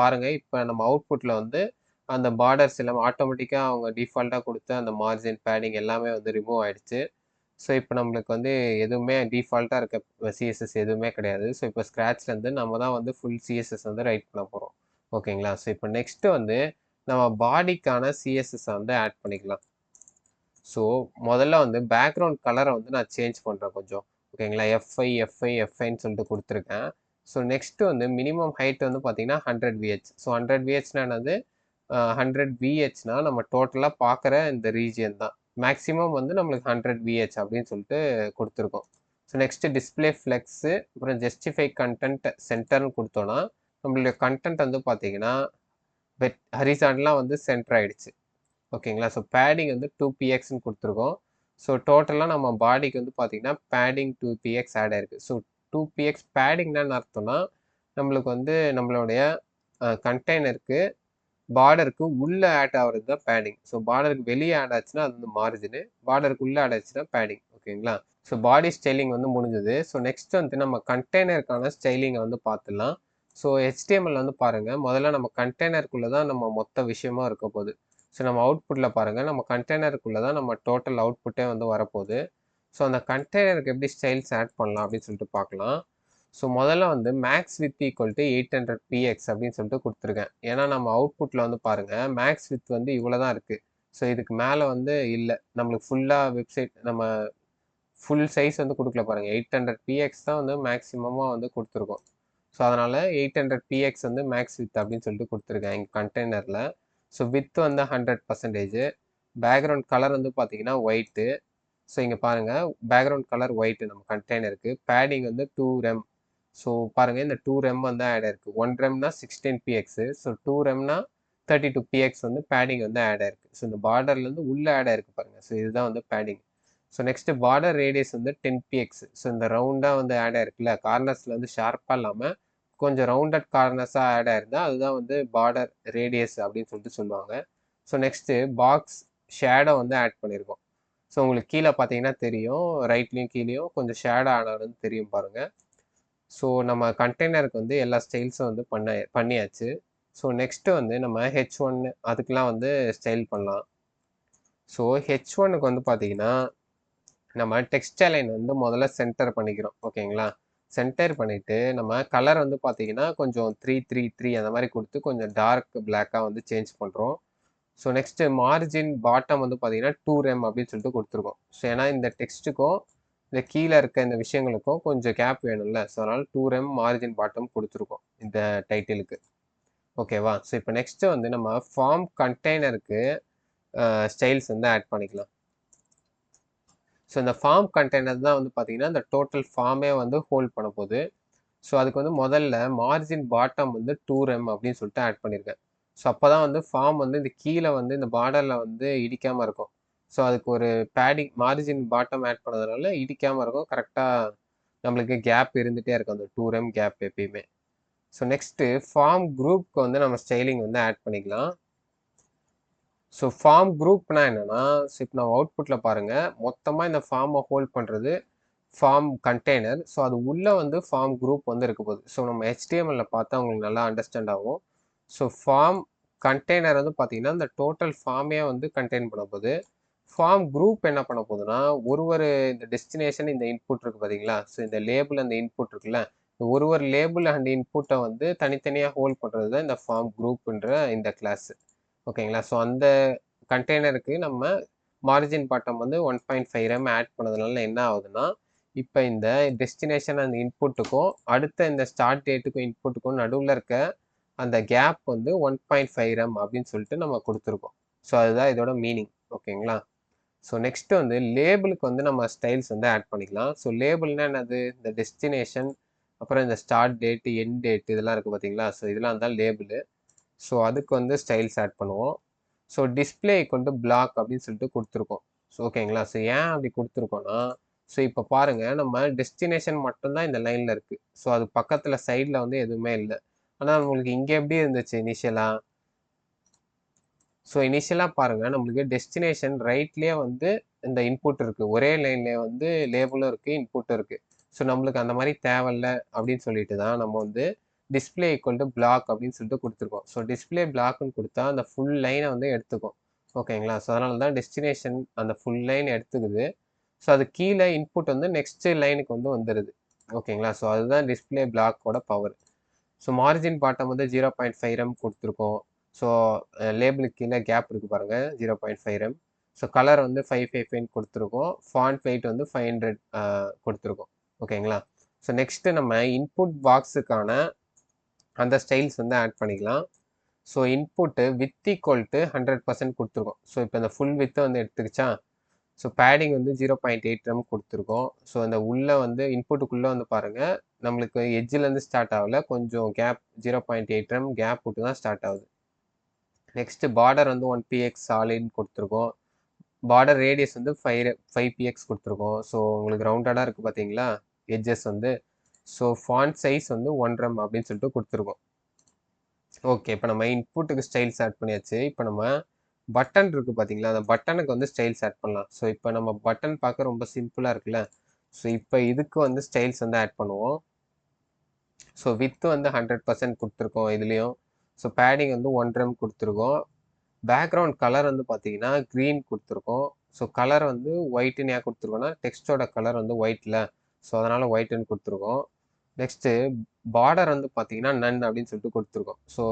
பாருங்கள். இப்போ நம்ம அவுட்புட்டில் வந்து அந்த பார்டர்ஸ் எல்லாமே ஆட்டோமேட்டிக்காக அவங்க டிஃபால்ட்டாக கொடுத்த அந்த மார்ஜின் பேடிங் எல்லாமே வந்து ரிமூவ் ஆகிடுச்சு. ஸோ இப்போ நம்மளுக்கு வந்து எதுவுமே டிஃபால்ட்டாக இருக்க சிஎஸ்எஸ் எதுவுமே கிடையாது. ஸோ இப்போ ஸ்க்ராட்ச்லேருந்து நம்ம தான் வந்து ஃபுல் சிஎஸ்எஸ் வந்து ரைட் பண்ண போகிறோம். ஓகேங்களா? ஸோ இப்போ நெக்ஸ்ட்டு வந்து நம்ம பாடிக்கான சிஎஸ்எஸ் வந்து ஆட் பண்ணிக்கலாம். ஸோ முதல்ல வந்து பேக்ரவுண்ட் கலரை வந்து நான் சேஞ்ச் பண்ணுறேன் கொஞ்சம். ஓகேங்களா? எஃப்ஐன்னு சொல்லிட்டு கொடுத்துருக்கேன். ஸோ நெக்ஸ்ட்டு வந்து மினிமம் ஹைட் வந்து பார்த்தீங்கன்னா 100 VH. ஸோ 100 VHனா என்னது? 100 VHனா நம்ம டோட்டலாக பார்க்குற இந்த ரீஜியன் தான். மேக்ஸிமம் வந்து நம்மளுக்கு 100 VH அப்படின்னு சொல்லிட்டு கொடுத்துருக்கோம். ஸோ நெக்ஸ்ட்டு டிஸ்பிளே ஃப்ளெக்ஸு, அப்புறம் ஜஸ்டிஃபை கண்டென்ட் சென்டர்னு கொடுத்தோன்னா நம்மளுடைய கண்டென்ட் வந்து பார்த்தீங்கன்னா ஹரிசாண்டலாக வந்து சென்டர் ஆகிடுச்சு. ஓகேங்களா? ஸோ பேடிங் வந்து 2pxன்னு கொடுத்துருக்கோம். ஸோ டோட்டலாக நம்ம பாடிக்கு வந்து பார்த்தீங்கன்னா பேடிங் 2px ஆட் ஆயிருக்கு. ஸோ 2px பேடிங்னா என்ன அர்த்தம்னா நம்மளுக்கு வந்து நம்மளுடைய கண்டெய்னருக்கு பார்டருக்கு உள்ளே ஆட் ஆகிறது தான் பேடிங். ஸோ பார்டருக்கு வெளியே ஆட் ஆச்சுன்னா அது வந்து மார்ஜினு, பார்டருக்கு உள்ளே ஆட் ஆச்சுன்னா பேடிங். ஓகேங்களா? ஸோ பாடி ஸ்டைலிங் வந்து முடிஞ்சது. ஸோ நெக்ஸ்ட் வந்து நம்ம கண்டெய்னருக்கான ஸ்டைலிங்கை வந்து பார்த்துடலாம். ஸோ HTML வந்து பாருங்கள், முதல்ல நம்ம கண்டெய்னருக்குள்ளே தான் நம்ம மொத்த விஷயமா இருக்க போகுது. ஸோ நம்ம அவுட்புட்டில் பாருங்கள், நம்ம கண்டெய்னருக்குள்ளே தான் நம்ம டோட்டல் அவுட்புட்டே வந்து வரப்போகுது. ஸோ அந்த கண்டெய்னருக்கு எப்படி ஸ்டைல்ஸ் ஆட் பண்ணலாம் அப்படின்னு சொல்லிட்டு பார்க்கலாம். ஸோ முதல்ல வந்து maths with equal to 800px அப்படின்னு சொல்லிட்டு கொடுத்துருக்கேன். ஏன்னா நம்ம அவுட்புட்டில் வந்து பாருங்கள், மேக்ஸ் வித் வந்து இவ்வளோ தான் இருக்குது. ஸோ இதுக்கு மேலே வந்து இல்லை. நம்மளுக்கு ஃபுல்லாக வெப்சைட் நம்ம ஃபுல் சைஸ் வந்து கொடுக்கல பாருங்கள். 800px தான் வந்து மேக்ஸிமமாக வந்து கொடுத்துருக்கோம். ஸோ அதனால் 800px வந்து மேக்ஸ் வித் அப்படின்னு சொல்லிட்டு கொடுத்துருக்கேன் எங்கள் கண்டெய்னரில். ஸோ வித் வந்து 100%. பேக்ரவுண்ட் கலர் வந்து பார்த்தீங்கன்னா ஒயிட்டு. ஸோ இங்கே பாருங்கள், பேக்ரவுண்ட் கலர் ஒயிட்டு நம்ம கண்டெய்னருக்கு. பேடிங் வந்து 2rem. ஸோ பாருங்கள், இந்த 2rem வந்து ஆட் ஆயிருக்கு. 1remனா 16px. ஸோ 2remனா 32px வந்து பேடிங் வந்து ஆட் ஆயிருக்கு. ஸோ இந்த பார்டர்லேருந்து உள்ளே ஆட் ஆயிருக்கு பாருங்கள். ஸோ இதுதான் வந்து padding. So next border radius வந்து 10px. ஸோ இந்த ரவுண்டாக வந்து ஆட் ஆயிருக்குல்ல, கார்னர்ஸில் வந்து ஷார்ப்பாக இல்லாமல் கொஞ்சம் ரவுண்டட் கார்னர்ஸாக ஆட் ஆயிருந்தா அதுதான் வந்து பார்டர் ரேடியஸ் அப்படின்னு சொல்லிட்டு சொல்லுவாங்க. ஸோ நெக்ஸ்ட்டு பாக்ஸ் ஷேடோ வந்து ஆட் பண்ணியிருக்கோம். ஸோ உங்களுக்கு கீழே பார்த்தீங்கன்னா தெரியும், ரைட்லேயும் கீழேயும் கொஞ்சம் ஷேடோ ஆனாலும் தெரியும் பாருங்கள். ஸோ நம்ம கண்டெய்னருக்கு வந்து எல்லா ஸ்டைல்ஸும் வந்து பண்ணியாச்சு. ஸோ நெக்ஸ்ட்டு வந்து நம்ம H1 அதுக்கெலாம் வந்து ஸ்டைல் பண்ணலாம். ஸோ H1க்கு வந்து பார்த்தீங்கன்னா நம்ம டெக்ஸ்ட் அலைன் வந்து முதல்ல சென்டர் பண்ணிக்கிறோம். ஓகேங்களா? சென்டர் பண்ணிவிட்டு நம்ம கலர் வந்து பார்த்தீங்கன்னா கொஞ்சம் 333 அந்த மாதிரி கொடுத்து கொஞ்சம் டார்க் பிளாக்காக வந்து சேஞ்ச் பண்ணுறோம். ஸோ நெக்ஸ்ட்டு மார்ஜின் பாட்டம் வந்து பார்த்தீங்கன்னா 2rem அப்படின்னு சொல்லிட்டு கொடுத்துருக்கோம். ஸோ ஏன்னா இந்த டெக்ஸ்ட்டுக்கும் இந்த கீழே இருக்க இந்த விஷயங்களுக்கும் கொஞ்சம் கேப் வேணும்ல. ஸோ அதனால் 2rem மார்ஜின் பாட்டம் கொடுத்துருக்கோம் இந்த டைட்டிலுக்கு. ஓகேவா? ஸோ இப்போ நெக்ஸ்ட்டு வந்து நம்ம ஃபார்ம் கண்டெய்னருக்கு ஸ்டைல்ஸ் வந்து ஆட் பண்ணிக்கலாம். ஸோ இந்த ஃபார்ம் கண்டெய்னர் தான் வந்து பார்த்தீங்கன்னா இந்த டோட்டல் ஃபார்மே வந்து ஹோல்ட் பண்ண போகுது. ஸோ அதுக்கு வந்து முதல்ல மார்ஜின் பாட்டம் வந்து 2rem அப்படின்னு சொல்லிட்டு ஆட் பண்ணியிருக்கேன். ஸோ அப்போ தான் வந்து ஃபார்ம் வந்து இந்த கீழே வந்து இந்த பார்டரில் வந்து இடிக்காமல் இருக்கும். ஸோ அதுக்கு ஒரு பேடிங் மார்ஜின் பாட்டம் ஆட் பண்ணதுனால இடிக்காமல் இருக்கும். கரெக்டாக நம்மளுக்கு கேப் இருந்துகிட்டே இருக்கும், அந்த 2rem கேப் எப்பயுமே. ஸோ நெக்ஸ்ட்டு ஃபார்ம் குரூப்க்கு வந்து நம்ம ஸ்டைலிங் வந்து ஆட் பண்ணிக்கலாம். ஸோ ஃபார்ம் குரூப்னா என்னென்னா, ஸோ இப்போ நம்ம அவுட்புட்டில் பாருங்கள், மொத்தமாக இந்த ஃபார்மை ஹோல்ட் பண்ணுறது ஃபார்ம் கண்டெய்னர். ஸோ அது உள்ளே வந்து ஃபார்ம் குரூப் வந்து இருக்க போகுது. ஸோ நம்ம HTML பார்த்தா உங்களுக்கு நல்லா அண்டர்ஸ்டாண்ட் ஆகும். ஸோ ஃபார்ம் கண்டெய்னர் வந்து பார்த்தீங்கன்னா இந்த டோட்டல் ஃபார்மே வந்து கண்டெயின் பண்ண போகுது. ஃபார்ம் குரூப் என்ன பண்ண போகுதுன்னா, ஒரு இந்த டெஸ்டினேஷன் இந்த இன்புட் இருக்குது பார்த்தீங்களா? ஸோ இந்த லேபிள் அந்த இன்புட் இருக்குல்ல, ஒரு லேபிள் அண்ட் இன்புட்டை வந்து தனித்தனியாக ஹோல்ட் பண்ணுறது தான் இந்த ஃபார்ம் குரூப்ன்ற இந்த கிளாஸ். ஓகேங்களா? ஸோ அந்த கண்டெய்னருக்கு நம்ம மார்ஜின் பாட்டம் வந்து 1.5rem ஆட் பண்ணதுனால என்ன ஆகுதுன்னா, இப்போ இந்த டெஸ்டினேஷன் அந்த இன்புட்டுக்கும் அடுத்த இந்த ஸ்டார்ட் டேட்டுக்கும் இன்புட்டுக்கும் நடுவில் இருக்க அந்த கேப் வந்து 1.5rem அப்படின்னு சொல்லிட்டு நம்ம கொடுத்துருக்கோம். ஸோ அதுதான் இதோட மீனிங். ஓகேங்களா? ஸோ நெக்ஸ்ட் வந்து லேபிளுக்கு வந்து நம்ம ஸ்டைல்ஸ் வந்து ஆட் பண்ணிக்கலாம். ஸோ லேபிள்னா என்னது? இந்த டெஸ்டினேஷன், அப்புறம் இந்த ஸ்டார்ட் டேட்டு, எண்ட் டேட் இதெல்லாம் இருக்குது பார்த்தீங்களா? ஸோ இதெல்லாம் தான் லேபிளு. ஸோ அதுக்கு வந்து ஸ்டைல்ஸ் ஆட் பண்ணுவோம். So display equal to block அப்படின்னு சொல்லிட்டு கொடுத்துருக்கோம். ஸோ ஓகேங்களா? ஸோ ஏன் அப்படி கொடுத்துருக்கோன்னா, ஸோ இப்போ பாருங்க நம்ம டெஸ்டினேஷன் மட்டும்தான் இந்த லைனில் இருக்குது. ஸோ அது பக்கத்தில் சைடில் வந்து எதுவுமே இல்லை. ஆனால் உங்களுக்கு இங்கே எப்படி இருந்துச்சு இனிஷியலாக? ஸோ இனிஷியலாக பாருங்கள் நம்மளுக்கு டெஸ்டினேஷன் ரைட்லேயே வந்து இந்த இன்புட் இருக்குது. ஒரே லைன்லேயே வந்து லேபிளும் இருக்குது, இன்புட்டும் இருக்குது. ஸோ நம்மளுக்கு அந்த மாதிரி தேவையில்ல அப்படின்னு சொல்லிட்டு தான் நம்ம வந்து டிஸ்பிளே ஈக்குவல் டு பிளாக் அப்படின்னு சொல்லிட்டு கொடுத்துருக்கோம். ஸோ டிஸ்பிளே பிளாக்னு கொடுத்தா அந்த ஃபுல் லைனை வந்து எடுத்துக்கும். ஓகேங்களா? ஸோ அதனால தான் டெஸ்டினேஷன் அந்த ஃபுல் லைன் எடுத்துக்குது. ஸோ அது கீழே இன்புட் வந்து நெக்ஸ்ட் லைனுக்கு வந்து வந்துடுது. ஓகேங்களா? ஸோ அதுதான் டிஸ்பிளே பிளாக்கோட பவர். ஸோ மார்ஜின் பாட்டம் வந்து 0.5 ரெம் கொடுத்துருக்கோம். ஸோ லேபிளுக்கு கீழே கேப் இருக்குது பாருங்கள், 0.5 ரெம். ஸோ கலர் வந்து 555 கொடுத்துருக்கோம். ஃபாண்ட் வெயிட் வந்து 500 கொடுத்துருக்கோம். ஓகேங்களா? ஸோ நெக்ஸ்ட்டு நம்ம இன்புட் பாக்ஸுக்கான அந்த ஸ்டைல்ஸ் வந்து ஆட் பண்ணிக்கலாம். So input with equal to 100% கொடுத்துருக்கோம். ஸோ இப்போ இந்த ஃபுல் வித்தை வந்து எடுத்துக்கிச்சா. ஸோ பேடிங் வந்து 0.8 ரெம் கொடுத்துருக்கோம். ஸோ இந்த உள்ளே வந்து இன்புட்டுக்குள்ளே வந்து பாருங்கள் நம்மளுக்கு எட்ஜிலேருந்து ஸ்டார்ட் ஆகல, கொஞ்சம் கேப் 0.8 ரெம் கேப் விட்டு தான் ஸ்டார்ட் ஆகுது. நெக்ஸ்ட்டு பார்டர் வந்து 1px சாலிட்னு கொடுத்துருக்கோம். பார்டர் ரேடியஸ் வந்து 5px கொடுத்துருக்கோம். ஸோ உங்களுக்கு ரவுண்டடாக இருக்குது பார்த்தீங்களா எட்ஜஸ் வந்து. ஸோ ஃபாண்ட் சைஸ் வந்து 1 ரெம் அப்படின்னு சொல்லிட்டு கொடுத்துருக்கோம். ஓகே, இப்போ நம்ம இன்புட்டுக்கு ஸ்டைல்ஸ் ஆட் பண்ணியாச்சு. இப்போ நம்ம பட்டன் இருக்குது பார்த்தீங்களா, அந்த பட்டனுக்கு வந்து ஸ்டைல்ஸ் ஆட் பண்ணலாம். ஸோ இப்போ நம்ம பட்டன் பார்க்க ரொம்ப சிம்பிளாக இருக்குல்ல. ஸோ இப்போ இதுக்கு வந்து ஸ்டைல்ஸ் வந்து ஆட் பண்ணுவோம். ஸோ வித்து வந்து 100% கொடுத்துருக்கோம் இதுலேயும். ஸோ பேடிங் வந்து 1 ரெம் கொடுத்துருக்கோம். பேக்ரவுண்ட் கலர் வந்து பார்த்தீங்கன்னா க்ரீன் கொடுத்துருக்கோம். ஸோ கலர் வந்து ஒயிட்டுன்னு ஏன் கொடுத்துருக்கோம்னா டெக்ஸ்டோட கலர் வந்து ஒயிட்டில், ஸோ அதனால் ஒயிட்டுன்னு கொடுத்துருக்கோம். நெக்ஸ்ட்டு பார்டர் வந்து பார்த்தீங்கன்னா நன் அப்படின்னு சொல்லிட்டு கொடுத்துருக்கோம். ஸோ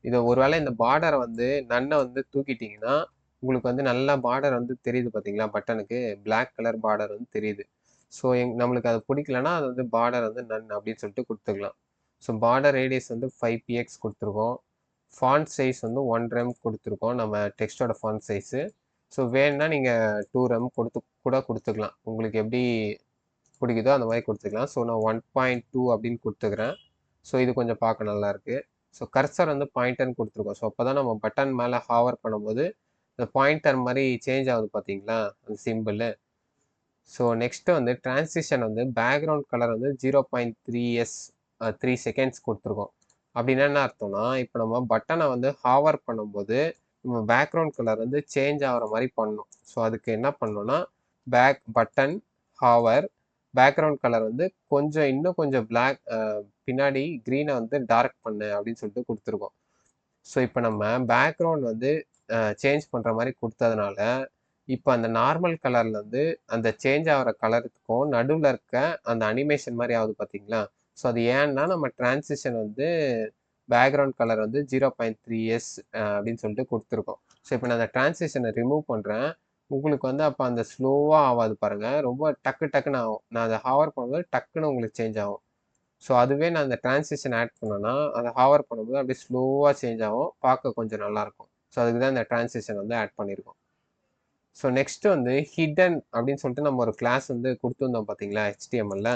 இதை ஒருவேளை இந்த பார்டரை வந்து நன்னை வந்து தூக்கிட்டிங்கன்னா உங்களுக்கு வந்து நல்லா பார்டர் வந்து தெரியுது பார்த்தீங்களா, பட்டனுக்கு பிளாக் கலர் பார்டர் வந்து தெரியுது. ஸோ நம்மளுக்கு அது பிடிக்கலன்னா அது வந்து பார்டர் வந்து நன் அப்படின்னு சொல்லிட்டு கொடுத்துக்கலாம். ஸோ பார்டர் ரேடியஸ் வந்து 5px கொடுத்துருக்கோம். ஃபாண்ட் சைஸ் வந்து 1 ரெம் கொடுத்துருக்கோம் நம்ம டெக்ஸ்டோட ஃபாண்ட் சைஸு. ஸோ வேணுன்னா நீங்கள் 2 ரெம் கொடுத்துக்கலாம். உங்களுக்கு எப்படி பிடிக்குதோ அந்த மாதிரி கொடுத்துக்கலாம். ஸோ நான் 1.2 அப்படின்னு கொடுத்துக்கிறேன். ஸோ இது கொஞ்சம் பார்க்க நல்லாயிருக்கு. ஸோ கர்சர் வந்து பாயிண்டர்னு கொடுத்துருக்கோம். ஸோ அப்போ தான் நம்ம பட்டன் மேலே ஹாவர் பண்ணும்போது இந்த பாயிண்டர் மாதிரி சேஞ்ச் ஆகுது பார்த்தீங்களா அந்த சிம்பிள். ஸோ நெக்ஸ்ட்டு வந்து டிரான்சிஷன் வந்து பேக்ரவுண்ட் கலர் வந்து 0.3s 3 செகண்ட்ஸ் கொடுத்துருக்கோம். அப்படின்னா என்ன அர்த்தம்னா இப்போ நம்ம பட்டனை வந்து ஹாவர் பண்ணும்போது நம்ம பேக்ரவுண்ட் கலர் வந்து சேஞ்ச் ஆகிற மாதிரி பண்ணணும். ஸோ அதுக்கு என்ன பண்ணணும்னா பட்டன் ஹாவர் பேக்ரவுண்ட் கலர் வந்து இன்னும் கொஞ்சம் பிளாக் பின்னாடி க்ரீனை வந்து டார்க் பண்ணு அப்படின்னு சொல்லிட்டு கொடுத்துருக்கோம். ஸோ இப்போ நம்ம பேக்ரவுண்ட் வந்து சேஞ்ச் பண்ணுற மாதிரி கொடுத்ததுனால இப்போ அந்த நார்மல் கலரில் வந்து அந்த சேஞ்ச் ஆகிற கலருக்கும் நடுவில் இருக்க அந்த அனிமேஷன் மாதிரி ஆகுது பார்த்தீங்களா. ஸோ அது ஏன்னா நம்ம டிரான்சிஷன் வந்து பேக்ரவுண்ட் கலர் வந்து 0.3s அப்படின்னு சொல்லிட்டு கொடுத்துருக்கோம். ஸோ இப்போ நான் அந்த டிரான்சிஷனை ரிமூவ் பண்ணுறேன். உங்களுக்கு வந்து அப்போ அந்த ஸ்லோவாக ஆகாது பாருங்கள், ரொம்ப டக்குன்னு ஆகும். நான் அதை ஹாவர் பண்ணும்போது டக்குன்னு உங்களுக்கு சேஞ்ச் ஆகும். ஸோ அதுவே நான் அந்த டிரான்சிஷன் ஆட் பண்ணேன்னா அதை ஹாவர் பண்ணும்போது அப்படியே ஸ்லோவாக சேஞ்ச் ஆகும், பார்க்க கொஞ்சம் நல்லாயிருக்கும். ஸோ அதுக்கு தான் இந்த டிரான்சிஷன் வந்து ஆட் பண்ணியிருக்கோம். ஸோ நெக்ஸ்ட் வந்து ஹிடன் அப்படின்னு சொல்லிட்டு நம்ம ஒரு கிளாஸ் வந்து கொடுத்துருந்தோம் பார்த்தீங்களா HTML-ல.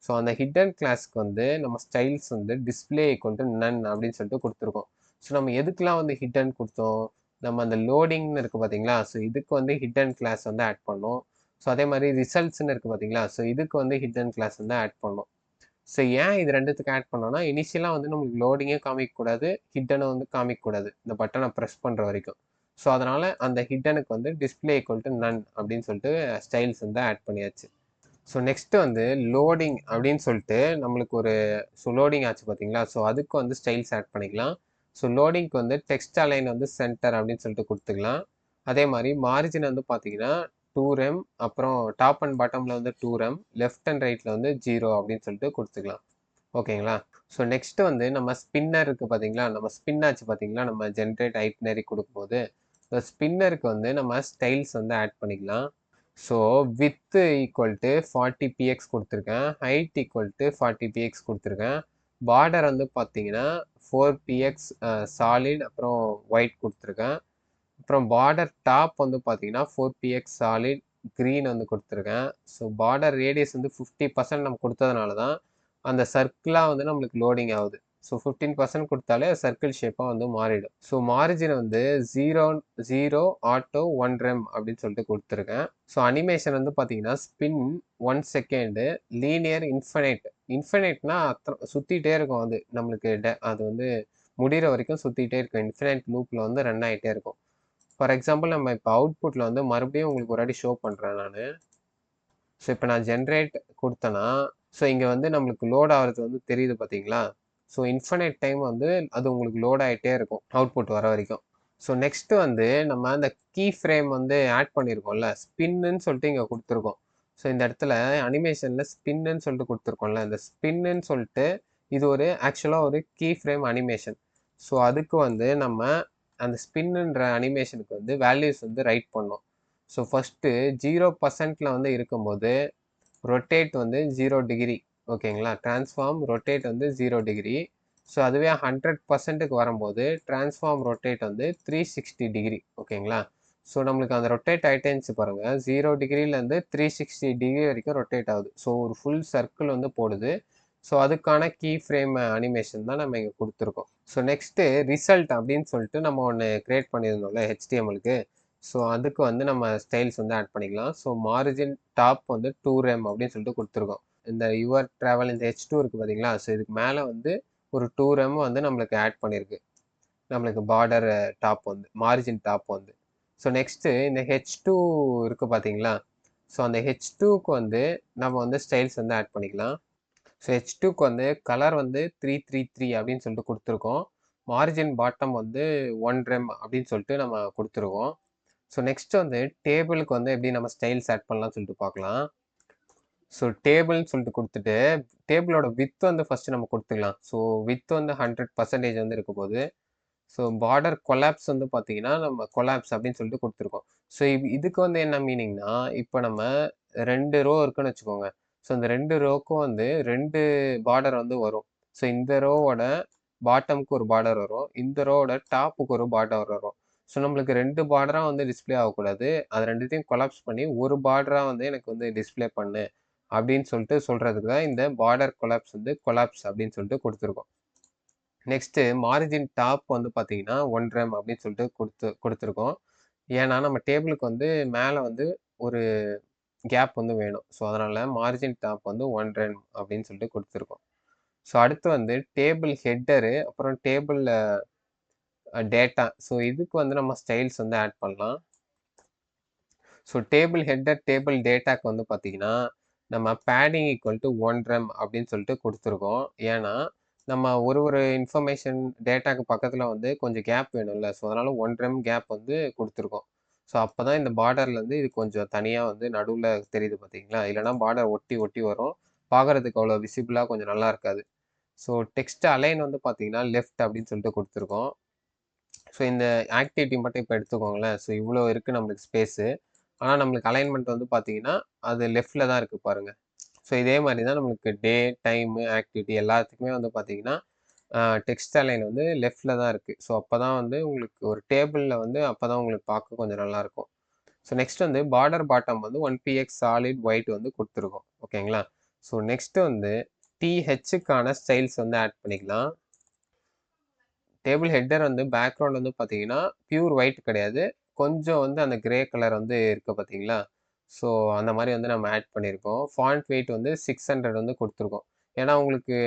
ஸோ அந்த ஹிடன் கிளாஸ்க்கு வந்து நம்ம ஸ்டைல்ஸ் வந்து டிஸ்பிளே ஈக்குவல் டு நன் அப்படின்னு சொல்லிட்டு கொடுத்துருக்கோம். ஸோ நம்ம எதுக்கெலாம் வந்து ஹிடன் கொடுத்தோம், நம்ம அந்த லோடிங்னு இருக்குது பார்த்தீங்களா, ஸோ இதுக்கு வந்து ஹிடன் கிளாஸ் வந்து ஆட் பண்ணோம். ஸோ அதே மாதிரி ரிசல்ட்ஸ்னு இருக்குது பார்த்தீங்களா, ஸோ இதுக்கு வந்து ஹிடன் கிளாஸ் வந்து ஆட் பண்ணோம். ஸோ ஏன் இது ரெண்டுத்துக்கு ஆட் பண்ணோம்னா இனிஷியலாக வந்து நம்மளுக்கு லோடிங்கே காமிக்கக்கூடாது, ஹிட்டனை வந்து காமிக்கக்கூடாது இந்த பட்டனை ப்ரெஸ் பண்ணுற வரைக்கும். ஸோ அதனால் அந்த ஹிட்டனுக்கு வந்து டிஸ்பிளே ஈக்குவல் டு நன் அப்படின்னு சொல்லிட்டு ஸ்டைல்ஸ் வந்து ஆட் பண்ணியாச்சு. ஸோ நெக்ஸ்ட்டு வந்து லோடிங் அப்படின்னு சொல்லிட்டு நம்மளுக்கு லோடிங் ஆச்சு பார்த்தீங்களா, ஸோ அதுக்கு வந்து ஸ்டைல்ஸ் ஆட் பண்ணிக்கலாம். ஸோ லோடிங்க்கு வந்து டெக்ஸ்ட் அலைன் வந்து சென்டர் அப்படின்னு சொல்லிட்டு கொடுத்துக்கலாம். அதே மாதிரி மார்ஜின் வந்து பார்த்தீங்கன்னா 2 ரெம், அப்புறம் டாப் அண்ட் பாட்டமில் வந்து 2 ரெம், லெஃப்ட் அண்ட் ரைட்டில் வந்து 0 அப்படின்னு சொல்லிட்டு கொடுத்துக்கலாம். ஓகேங்களா. ஸோ நெக்ஸ்ட்டு வந்து நம்ம ஸ்பின்னர் இருக்குது பார்த்தீங்களா, நம்ம ஸ்பின் ஆச்சு பார்த்தீங்களா நம்ம ஜென்ரேட் ஐட்னரி கொடுக்கும்போது. ஸோ ஸ்பின்னருக்கு வந்து நம்ம ஸ்டைல்ஸ் வந்து ஆட் பண்ணிக்கலாம். So with equal to 40px கொடுத்துருக்கேன், ஹைட் ஈக்குவல் டு 40px கொடுத்துருக்கேன். பார்டர் வந்து பார்த்தீங்கன்னா 4px சாலிட் அப்புறம் ஒயிட் கொடுத்துருக்கேன். அப்புறம் பார்டர் டாப் வந்து பார்த்தீங்கன்னா 4px சாலிட் க்ரீன் வந்து கொடுத்துருக்கேன். ஸோ பார்டர் ரேடியஸ் வந்து 50% நம்ம கொடுத்ததுனால தான் அந்த சர்க்கிளாக வந்து நம்மளுக்கு லோடிங் ஆகுது. ஸோ 15% கொடுத்தாலே சர்க்கிள் ஷேப்பாக வந்து மாறிடும். ஸோ மார்ஜின் வந்து 0 0 ஆட்டோ 1 ரெம் அப்படின்னு சொல்லிட்டு கொடுத்துருக்கேன். ஸோ அனிமேஷன் வந்து பார்த்தீங்கன்னா ஸ்பின் 1 செகண்டு, லீனியர் இன்ஃபினைட். இன்ஃபினைட்னா சுற்றிட்டே இருக்கும், அது நம்மளுக்கு அது வந்து முடிகிற வரைக்கும் சுற்றிட்டே இருக்கும். இன்ஃபினைட் லூப்பில் வந்து ரன் ஆகிட்டே இருக்கும். ஃபார் எக்ஸாம்பிள் நம்ம இப்போ அவுட்புட்டில் வந்து மறுபடியும் உங்களுக்கு ஒரு வாட்டி ஷோ பண்ணுறேன் நான். ஸோ இப்போ நான் ஜென்ரேட் கொடுத்தேன்னா, ஸோ இங்கே வந்து நம்மளுக்கு லோட் ஆகிறது வந்து தெரியுது பார்த்தீங்களா? ஸோ இன்ஃபினைட் டைம் வந்து அது உங்களுக்கு லோட் ஆகிட்டே இருக்கும் அவுட்புட் வர வரைக்கும். ஸோ நெக்ஸ்ட்டு வந்து நம்ம அந்த கீ ஃப்ரேம் வந்து ஆட் பண்ணியிருக்கோம்ல, ஸ்பின்னுன்னு சொல்லிட்டு இங்கே கொடுத்துருக்கோம். ஸோ இந்த இடத்துல அனிமேஷனில் ஸ்பின்னுன்னு சொல்லிட்டு கொடுத்துருக்கோம்ல, இந்த ஸ்பின்னுன்னு சொல்லிட்டு இது ஒரு ஆக்சுவலாக ஒரு கீ ஃப்ரேம் அனிமேஷன். ஸோ அதுக்கு வந்து நம்ம அந்த ஸ்பின்னுன்ற அனிமேஷனுக்கு வந்து வேல்யூஸ் வந்து ரைட் பண்ணோம். ஸோ ஃபஸ்ட்டு 0%ல் வந்து இருக்கும்போது ரொட்டேட் வந்து 0 டிகிரி, ஓகேங்களா? ட்ரான்ஸ்ஃபார்ம் ரொட்டேட் வந்து 0 டிகிரி. ஸோ அதுவே 100%க்கு வரும்போது ட்ரான்ஸ்ஃபார்ம் ரொட்டேட் வந்து 360 டிகிரி, ஓகேங்களா? ஸோ நம்மளுக்கு அந்த ரொட்டேட் ஆகிட்டேன்னு பாருங்கள், 0 டிகிரிலேருந்து 360 டிகிரி வரைக்கும் ரொட்டேட் ஆகுது. ஸோ ஒரு ஃபுல் சர்க்கிள் வந்து போடுது. ஸோ அதுக்கான கீ ஃப்ரேம் அனிமேஷன் தான் நம்ம இங்கே கொடுத்துருக்கோம். ஸோ நெக்ஸ்ட்டு ரிசல்ட் அப்படின்னு சொல்லிட்டு நம்ம ஒன்று க்ரியேட் பண்ணியிருந்தோம்ல HTMLக்கு. ஸோ அதுக்கு வந்து நம்ம ஸ்டைல்ஸ் வந்து ஆட் பண்ணிக்கலாம். ஸோ மார்ஜின் டாப் வந்து 2 ரெம் அப்படின்னு சொல்லிட்டு கொடுத்துருக்கோம். இந்த யுவர் ட்ராவல் இந்த H2 இருக்குது பார்த்தீங்களா? ஸோ இதுக்கு மேலே வந்து ஒரு 2 ரெம் வந்து நம்மளுக்கு ஆட் பண்ணியிருக்கு. நம்மளுக்கு பார்டர் டாப் வந்து மார்ஜின் டாப் வந்து. ஸோ நெக்ஸ்ட்டு இந்த H2 இருக்குது பார்த்தீங்களா? ஸோ அந்த H2க்கு வந்து நம்ம வந்து ஸ்டைல்ஸ் வந்து ஆட் பண்ணிக்கலாம். ஸோ H2க்கு வந்து கலர் வந்து 333 அப்படின்னு சொல்லிட்டு கொடுத்துருக்கோம். மார்ஜின் பாட்டம் வந்து 1 ரெம் அப்படின்னு சொல்லிட்டு நம்ம கொடுத்துருக்கோம். ஸோ நெக்ஸ்ட் வந்து டேபிளுக்கு வந்து எப்படி நம்ம ஸ்டைல்ஸ் ஆட் பண்ணலாம்னு சொல்லிட்டு பார்க்கலாம். ஸோ டேபிள்னு சொல்லிட்டு கொடுத்துட்டு டேபிளோட வித் வந்து ஃபஸ்ட்டு நம்ம கொடுத்துக்கலாம். ஸோ வித் வந்து 100% வந்து இருக்க போகுது. ஸோ பார்டர் கொலாப்ஸ் வந்து பார்த்தீங்கன்னா நம்ம கொலாப்ஸ் அப்படின்னு சொல்லிட்டு கொடுத்துருக்கோம். ஸோ இதுக்கு வந்து என்ன மீனிங்னா, இப்போ நம்ம 2 ரோ இருக்குன்னு வச்சுக்கோங்க. ஸோ இந்த 2 ரோக்கும் வந்து 2 பார்டர் வந்து வரும். ஸோ இந்த ரோவோட பாட்டமுக்கு ஒரு பார்டர் வரும், இந்த ரோவோட டாப்புக்கு ஒரு பார்டர் வரும். ஸோ நம்மளுக்கு 2 பார்டராக வந்து டிஸ்பிளே ஆகக்கூடாது. அது ரெண்டுத்தையும் கொலாப்ஸ் பண்ணி ஒரு பார்டராக வந்து எனக்கு வந்து டிஸ்பிளே பண்ணு அப்படின்னு சொல்லிட்டு சொல்கிறதுக்கு தான் இந்த பார்டர் கொலாப்ஸ் வந்து கொலாப்ஸ் அப்படின்னு சொல்லிட்டு கொடுத்துருக்கோம். நெக்ஸ்ட்டு மார்ஜின் டாப் வந்து பார்த்தீங்கன்னா 1 ரெம் அப்படின்னு சொல்லிட்டு கொடுத்துருக்கோம். ஏன்னா நம்ம டேபிளுக்கு வந்து மேலே வந்து ஒரு கேப் வந்து வேணும். ஸோ அதனால் மார்ஜின் டாப் வந்து 1 ரெம் அப்படின்னு சொல்லிட்டு கொடுத்துருக்கோம். ஸோ அடுத்து வந்து டேபிள் ஹெட்டரு, அப்புறம் டேபிள் டேட்டா. ஸோ இதுக்கு வந்து நம்ம ஸ்டைல்ஸ் வந்து ஆட் பண்ணலாம். ஸோ டேபிள் ஹெட்டர் டேபிள் டேட்டாக்கு வந்து பார்த்தீங்கன்னா நம்ம பேடிங் ஈக்குவல் டு 1 ரெம் அப்படின்னு சொல்லிட்டு கொடுத்துருக்கோம். ஏன்னா நம்ம ஒரு இன்ஃபர்மேஷன் டேட்டாக்கு பக்கத்தில் வந்து கொஞ்சம் கேப் வேணும்ல. ஸோ அதனால் 1 ரெம் கேப் வந்து கொடுத்துருக்கோம். ஸோ அப்போ தான் இந்த பார்டர்லேருந்து இது கொஞ்சம் தனியாக வந்து நடுவில் தெரியுது பார்த்தீங்களா? இல்லைனா பார்டர் ஒட்டி ஒட்டி வரும், பார்க்குறதுக்கு அவ்வளோ விசிபிளாக கொஞ்சம் நல்லா இருக்காது. ஸோ டெக்ஸ்ட் அலைன் வந்து பார்த்தீங்கன்னா லெஃப்ட் அப்படின்னு சொல்லிட்டு கொடுத்துருக்கோம். ஸோ இந்த ஆக்டிவிட்டி மட்டும் இப்போ எடுத்துக்கோங்களேன். ஸோ இவ்வளோ இருக்குது நம்மளுக்கு ஸ்பேஸு. ஆனால் நம்மளுக்கு அலைன்மெண்ட் வந்து பார்த்தீங்கன்னா அது லெஃப்டில் தான் இருக்குது பாருங்கள். ஸோ இதே மாதிரி தான் நம்மளுக்கு டே, டைமு, ஆக்டிவிட்டி எல்லாத்துக்குமே வந்து பார்த்தீங்கன்னா டெக்ஸ்ட் அலைன் வந்து லெஃப்டில் தான் இருக்குது. ஸோ அப்போ தான் வந்து உங்களுக்கு ஒரு டேபிளில் வந்து அப்போ தான் உங்களுக்கு பார்க்க கொஞ்சம் நல்லாயிருக்கும். ஸோ நெக்ஸ்ட் வந்து பார்டர் பாட்டம் வந்து 1px சாலிட் ஒயிட் வந்து கொடுத்துருக்கோம், ஓகேங்களா? ஸோ நெக்ஸ்ட்டு வந்து THக்கான ஸ்டைல்ஸ் வந்து ஆட் பண்ணிக்கலாம். டேபிள் ஹெட்டர் வந்து பேக்ரவுண்ட் வந்து பார்த்தீங்கன்னா பியூர் ஒயிட் கிடையாது, கொஞ்சம் வந்து அந்த கிரே கலர் வந்து இருக்குது பார்த்தீங்களா? ஸோ அந்த மாதிரி வந்து நம்ம ஆட் பண்ணியிருக்கோம். ஃபாண்ட் வெயிட் வந்து 600 வந்து கொடுத்துருக்கோம். ஏன்னா உங்களுக்கு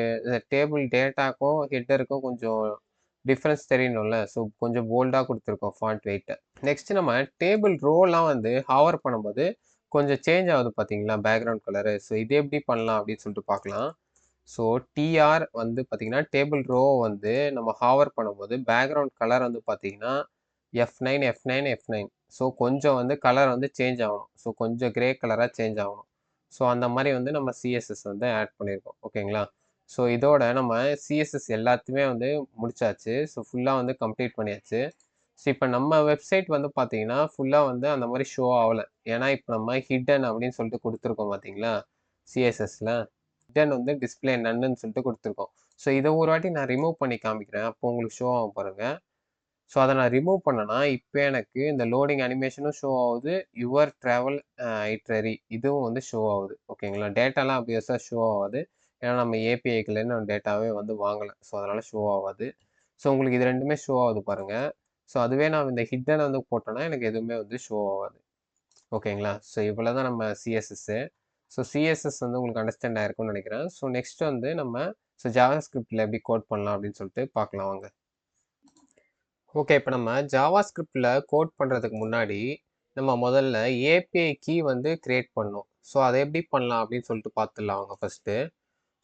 டேபிள் டேட்டாக்கும் ஹெட்டருக்கும் கொஞ்சம் டிஃப்ரென்ஸ் தெரியணும்ல. ஸோ கொஞ்சம் போல்டாக கொடுத்துருக்கோம் ஃபாண்ட் வெயிட்டை. நெக்ஸ்ட் நம்ம டேபிள் ரோலாம் வந்து ஹவர் பண்ணும்போது கொஞ்சம் சேஞ்ச் ஆகுது பார்த்தீங்களா பேக்ரவுண்ட் கலரு. ஸோ இது எப்படி பண்ணலாம் அப்படின்னு சொல்லிட்டு பார்க்கலாம். ஸோ டிஆர் வந்து பார்த்தீங்கன்னா டேபிள் ரோ வந்து நம்ம ஹாவர் பண்ணும்போது பேக்ரவுண்ட் கலர் வந்து பார்த்தீங்கன்னா F9. ஸோ கொஞ்சம் வந்து கலர் வந்து சேஞ்ச் ஆகணும். ஸோ கொஞ்சம் கிரே கலராக சேஞ்ச் ஆகணும். ஸோ அந்த மாதிரி வந்து நம்ம சிஎஸ்எஸ் வந்து ஆட் பண்ணியிருக்கோம், ஓகேங்களா? ஸோ இதோட நம்ம சிஎஸ்எஸ் எல்லாத்தையுமே வந்து முடிச்சாச்சு. ஸோ ஃபுல்லாக வந்து கம்ப்ளீட் பண்ணியாச்சு. ஸோ இப்போ நம்ம வெப்சைட் வந்து பார்த்தீங்கன்னா ஃபுல்லாக வந்து அந்த மாதிரி ஷோ ஆகலை. ஏன்னா இப்போ நம்ம ஹிடன் அப்படின்னு சொல்லிட்டு கொடுத்துருக்கோம் பார்த்தீங்களா சிஎஸ்எஸ்ல. ஹிடன் வந்து டிஸ்பிளே நன்னுன்னு சொல்லிட்டு கொடுத்துருக்கோம். ஸோ இதை ஒரு வாட்டி நான் ரிமூவ் பண்ணி காமிக்கிறேன், அப்போ உங்களுக்கு ஷோ ஆகும் பாருங்கள். ஸோ அதை நான் ரிமூவ் பண்ணேன்னா இப்போ எனக்கு இந்த லோடிங் அனிமேஷனும் ஷோ ஆகுது, யுவர் ட்ராவல் ஐட்ரரி இதுவும் வந்து ஷோ ஆகுது, ஓகேங்களா? டேட்டாலாம் ஆப்வியஸாக ஷோ ஆகுது. ஏன்னா நம்ம ஏபிஐக்குள்ளேருந்து நம்ம டேட்டாவே வந்து வாங்கலை. ஸோ அதனால் ஷோ ஆகாது. ஸோ உங்களுக்கு இது ரெண்டுமே ஷோ ஆகுது பாருங்கள். ஸோ அதுவே நான் இந்த ஹிட்டனை வந்து போட்டோன்னா எனக்கு எதுவுமே வந்து ஷோ ஆகாது. ஓகேங்களா? ஸோ இவ்வளோ தான் நம்ம சிஎஸ்எஸ்ஸு. ஸோ சிஎஸ்எஸ் வந்து உங்களுக்கு அண்டர்ஸ்டாண்ட் ஆயிருக்கும்னு நினைக்கிறேன். ஸோ நெக்ஸ்ட் வந்து நம்ம ஜாவா ஸ்கிரிப்டில் எப்படி கோட் பண்ணலாம் அப்படின்னு சொல்லிட்டு பார்க்கலாம் வாங்க. ஓகே, இப்போ நம்ம ஜாவா ஸ்கிரிப்டில் கோட் பண்ணுறதுக்கு முன்னாடி நம்ம முதல்ல ஏபிஐ கீ வந்து கிரியேட் பண்ணணும். ஸோ அதை எப்படி பண்ணலாம் அப்படின்னு சொல்லிட்டு பார்த்துடலாம் வாங்க first.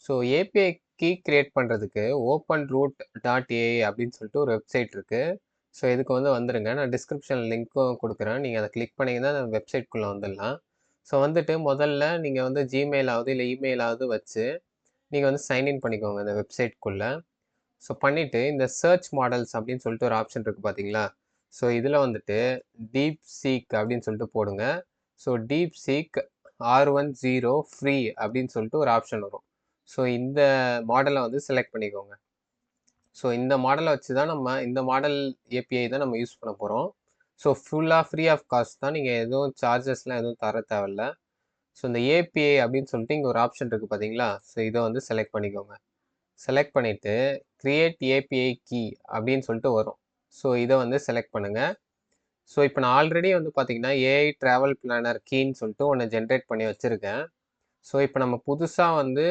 So API key create பண்ணுறதுக்கு openroot.ai அப்படின்னு சொல்லிட்டு ஒரு வெப்சைட் இருக்குது. ஸோ இதுக்கு வந்து வந்துடுங்க. நான் டிஸ்கிரிப்ஷன் லிங்க்கும் கொடுக்குறேன். நீங்கள் அதை கிளிக் பண்ணிங்கன்னா அந்த வெப்சைட்குள்ளே வந்துடலாம். ஸோ வந்துட்டு முதல்ல நீங்கள் வந்து ஜிமெயிலாவது இல்லை இமெயிலாவது வச்சு நீங்கள் வந்து சைன்இன் பண்ணிக்கோங்க இந்த வெப்சைட்குள்ளே. ஸோ பண்ணிவிட்டு இந்த சர்ச் மாடல்ஸ் அப்படின்னு சொல்லிட்டு ஒரு ஆப்ஷன் இருக்குது பார்த்தீங்களா? ஸோ இதில் வந்துட்டு DeepSeek அப்படின்னு சொல்லிட்டு போடுங்க. ஸோ DeepSeek R10 ஃப்ரீ அப்படின்னு சொல்லிட்டு ஒரு ஆப்ஷன் வரும். ஸோ இந்த மாடலை வந்து செலக்ட் பண்ணிக்கோங்க. ஸோ இந்த மாடலை வச்சு தான் நம்ம இந்த மாடல் ஏபிஐ தான் நம்ம யூஸ் பண்ண போகிறோம். ஸோ ஃபுல்லாக ஃப்ரீ ஆஃப் காஸ்ட் தான். நீங்கள் எதுவும் சார்ஜஸ்லாம் எதுவும் தர தேவையில்ல. ஸோ இந்த ஏபிஐ அப்படின்னு சொல்லிட்டு இங்கே ஒரு ஆப்ஷன் இருக்குது பார்த்தீங்களா? ஸோ இதை வந்து செலக்ட் பண்ணிக்கோங்க. செலக்ட் பண்ணிவிட்டு கிரியேட் ஏபிஐ கீ அப்படின்னு சொல்லிட்டு வரும். ஸோ இதை வந்து செலக்ட் பண்ணுங்கள். ஸோ இப்போ நான் ஆல்ரெடி வந்து பார்த்தீங்கன்னா ஏஐ ட்ராவல் பிளானர் கீன்னு சொல்லிட்டு ஒன்று ஜென்ரேட் பண்ணி வச்சுருக்கேன். ஸோ இப்போ நம்ம புதுசாக வந்து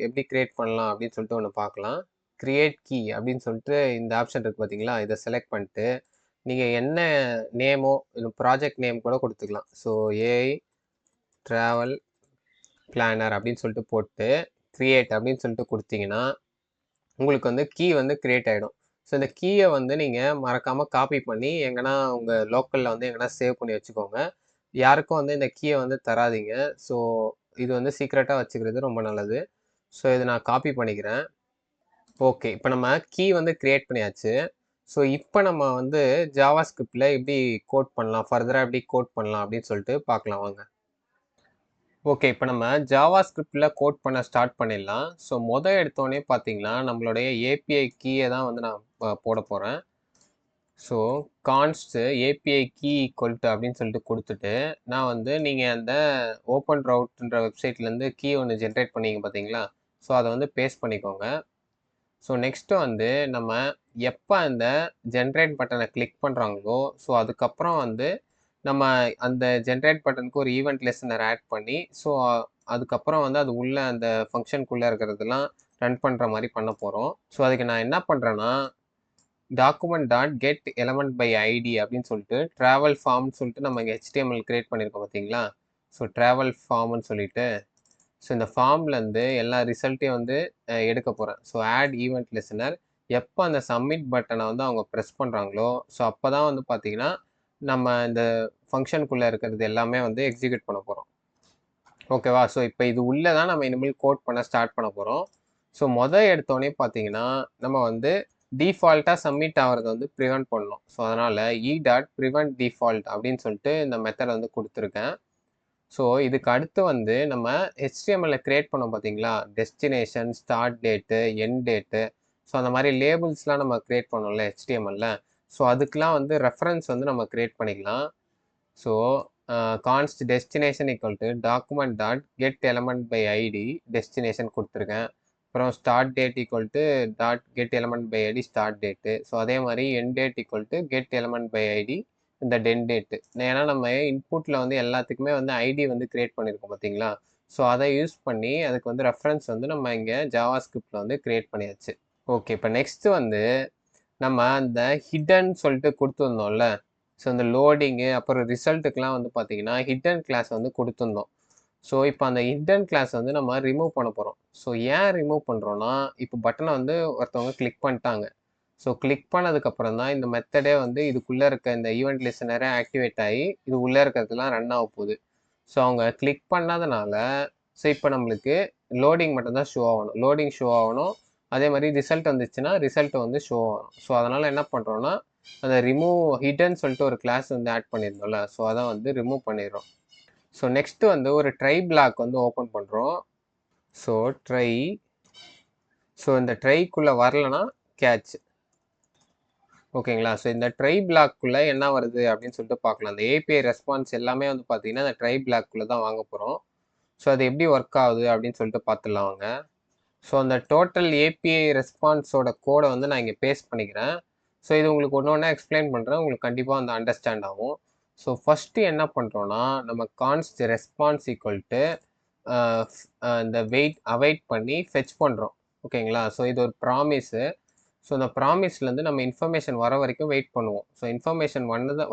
எப்படி கிரியேட் பண்ணலாம் அப்படின்னு சொல்லிட்டு ஒன்று பார்க்கலாம். கிரியேட் கீ அப்படின்னு சொல்லிட்டு இந்த ஆப்ஷன் இருக்குது பார்த்தீங்களா? இதை செலக்ட் பண்ணிட்டு நீங்கள் என்ன நேமோ இந்த ப்ராஜெக்ட் நேம் கூட கொடுத்துக்கலாம். ஸோ ஏஐ ட்ராவல் பிளானர் அப்படின்னு சொல்லிட்டு போட்டு கிரியேட் அப்படின்னு சொல்லிட்டு கொடுத்தீங்கன்னா உங்களுக்கு வந்து கீ வந்து கிரியேட் ஆகிடும். ஸோ இந்த கீயை வந்து நீங்கள் மறக்காமல் காப்பி பண்ணி எங்கன்னா உங்கள் லோக்கலில் வந்து எங்கன்னா சேவ் பண்ணி வச்சுக்கோங்க. யாருக்கும் வந்து இந்த கீயை வந்து தராதீங்க. ஸோ இது வந்து சீக்ரெட்டாக வச்சுக்கிறது ரொம்ப நல்லது. ஸோ இதை நான் காப்பி பண்ணிக்கிறேன். ஓகே, இப்போ நம்ம கீ வந்து கிரியேட் பண்ணியாச்சு. ஸோ இப்போ நம்ம வந்து ஜாவா ஸ்கிரிப்டில் எப்படி கோட் பண்ணலாம், ஃபர்தராக எப்படி கோட் பண்ணலாம் அப்படின்னு சொல்லிட்டு பார்க்கலாம் வாங்க. ஓகே, இப்போ நம்ம ஜாவா ஸ்கிரிப்டில் கோட் பண்ண ஸ்டார்ட் பண்ணிடலாம். ஸோ எடுத்தோடனே பார்த்தீங்கன்னா நம்மளுடைய ஏபிஐ கீயை தான் வந்து நான் போட போகிறேன். So const API key equal to அப்படின்னு சொல்லிட்டு கொடுத்துட்டு நான் வந்து நீங்கள் அந்த ஓப்பன் ரவுட்ன்ற வெப்சைட்லேருந்து கீ ஒன்று ஜென்ரேட் பண்ணிங்க பார்த்தீங்களா? ஸோ அதை வந்து பேஸ்ட் பண்ணிக்கோங்க. ஸோ நெக்ஸ்ட்டு வந்து நம்ம எப்போ அந்த ஜென்ரேட் பட்டனை கிளிக் பண்ணுறாங்களோ ஸோ அதுக்கப்புறம் வந்து நம்ம அந்த ஜென்ரேட் பட்டனுக்கு ஒரு ஈவெண்ட் லிசனர் ஆட் பண்ணி ஸோ அதுக்கப்புறம் வந்து அது உள்ள அந்த ஃபங்க்ஷனுக்குள்ளே இருக்கிறதெல்லாம் ரன் பண்ணுற மாதிரி பண்ண போகிறோம். ஸோ அதுக்கு நான் என்ன பண்ணுறேன்னா document.get element by id அப்படின்னு சொல்லிட்டு ட்ராவல் ஃபார்ம்னு சொல்லிட்டு நம்ம இங்கே HTML கிரியேட் பண்ணியிருக்கோம் பார்த்தீங்களா? ஸோ ட்ராவல் ஃபார்ம்னு சொல்லிட்டு ஸோ இந்த ஃபார்ம்லேருந்து எல்லா ரிசல்ட்டையும் வந்து எடுக்க போகிறேன். ஸோ ஆட் ஈவெண்ட் லிசனர் எப்போ அந்த சப்மிட் பட்டனை வந்து அவங்க ப்ரெஸ் பண்ணுறாங்களோ ஸோ அப்போ தான் வந்து பார்த்தீங்கன்னா நம்ம இந்த ஃபங்க்ஷனுக்குள்ளே இருக்கிறது எல்லாமே வந்து எக்ஸிக்யூட் பண்ண போகிறோம். ஓகேவா? ஸோ இப்போ இது உள்ளே தான் நம்ம இனிமேல் கோட் பண்ண ஸ்டார்ட் பண்ண போகிறோம். ஸோ எடுத்தோடனே பார்த்தீங்கன்னா நம்ம வந்து டிஃபால்ட்டாக சப்மிட் ஆகிறத வந்து ப்ரிவெண்ட் பண்ணணும். ஸோ அதனால் e.prevent default அப்படின்னு சொல்லிட்டு இந்த மெத்தட் வந்து கொடுத்துருக்கேன். ஸோ இதுக்கு அடுத்து வந்து நம்ம HTML கிரியேட் பண்ணோம் பார்த்தீங்களா? Destination, start date, end date, so அந்த மாதிரி லேபிள்ஸ்லாம் நம்ம கிரியேட் பண்ணோம்ல HTML. ஸோ அதுக்கெலாம் வந்து ரெஃபரன்ஸ் வந்து நம்ம கிரியேட் பண்ணிக்கலாம். So கான்ஸ்ட் destination equal to document.get element by id destination கொடுத்துருக்கேன். அப்புறம் start date equal to .get element by id start date. So அதே மாதிரி end date equal to get element by id இந்த டென் டேட்டு. ஏன்னா நம்ம இன்புட்டில் வந்து எல்லாத்துக்குமே வந்து ஐடி வந்து கிரியேட் பண்ணியிருக்கோம் பார்த்தீங்களா? ஸோ அதை யூஸ் பண்ணி அதுக்கு வந்து ரெஃபரன்ஸ் வந்து நம்ம இங்கே ஜாவா ஸ்கிரிப்டில் வந்து கிரியேட் பண்ணியாச்சு. ஓகே, இப்போ நெக்ஸ்ட்டு வந்து நம்ம அந்த ஹிடன் சொல்லிட்டு கொடுத்துருந்தோம்ல. ஸோ இந்த லோடிங்கு அப்புறம் ரிசல்ட்டுக்கெலாம் வந்து பார்த்தீங்கன்னா ஹிடன் கிளாஸ் வந்து கொடுத்துருந்தோம். ஸோ இப்போ அந்த ஹிடன் கிளாஸ் வந்து நம்ம ரிமூவ் பண்ண போகிறோம். ஸோ ஏன் ரிமூவ் பண்ணுறோன்னா இப்போ பட்டனை வந்து ஒருத்தவங்க கிளிக் பண்ணிட்டாங்க. ஸோ கிளிக் பண்ணதுக்கப்புறம் தான் இந்த மெத்தடே வந்து இதுக்குள்ளே இருக்க இந்த ஈவெண்ட் லிசனரே ஆக்டிவேட் ஆகி இது உள்ளே இருக்கிறதுலாம் ரன் ஆக போகுது. ஸோ அவங்க கிளிக் பண்ணாதனால ஸோ இப்போ நம்மளுக்கு லோடிங் மட்டும்தான் ஷோ ஆகணும். லோடிங் ஷோ ஆகணும். அதே மாதிரி ரிசல்ட் வந்துச்சுன்னா ரிசல்ட் வந்து ஷோ ஆகணும். ஸோ அதனால் என்ன பண்ணுறோன்னா அந்த ரிமூவ் ஹிடன் சொல்லிட்டு ஒரு கிளாஸ் வந்து ஆட் பண்ணியிருந்தோம்ல. ஸோ அதை வந்து ரிமூவ் பண்ணிடுறோம். ஸோ நெக்ஸ்ட்டு வந்து ஒரு ட்ரை பிளாக் வந்து ஓப்பன் பண்ணுறோம். ஸோ ட்ரை ஸோ இந்த ட்ரைக்குள்ளே வரலன்னா கேட்ச். ஓகேங்களா? ஸோ இந்த ட்ரை பிளாக்குள்ளே என்ன வருது அப்படின்னு சொல்லிட்டு பார்க்கலாம். அந்த ஏபிஐ ரெஸ்பான்ஸ் எல்லாமே வந்து பார்த்தீங்கன்னா அந்த ட்ரை பிளாக்குள்ளே தான் வாங்க போகிறோம். ஸோ அது எப்படி ஒர்க் ஆகுது அப்படின்னு சொல்லிட்டு பார்த்துடலாம் வாங்க. ஸோ அந்த டோட்டல் ஏபிஐ ரெஸ்பான்ஸோட கோடை வந்து நான் இங்கே பேஸ்ட் பண்ணிக்கிறேன். ஸோ இது உங்களுக்கு ஒன்று ஒன்றா எக்ஸ்பிளைன் பண்ணுறேன். உங்களுக்கு கண்டிப்பாக வந்து அண்டர்ஸ்டாண்ட் ஆகும். ஸோ ஃபஸ்ட்டு என்ன பண்ணுறோன்னா, நம்ம கான்ஸ்ட் ரெஸ்பான்ஸ் ஈக்குவல் டு இந்த வெயிட் அவைட் பண்ணி ஃபெச் பண்ணுறோம். ஓகேங்களா? ஸோ இது ஒரு ப்ராமிஸு. ஸோ அந்த ப்ராமிஸ்லேருந்து நம்ம இன்ஃபர்மேஷன் வர வரைக்கும் வெயிட் பண்ணுவோம். ஸோ இன்ஃபர்மேஷன்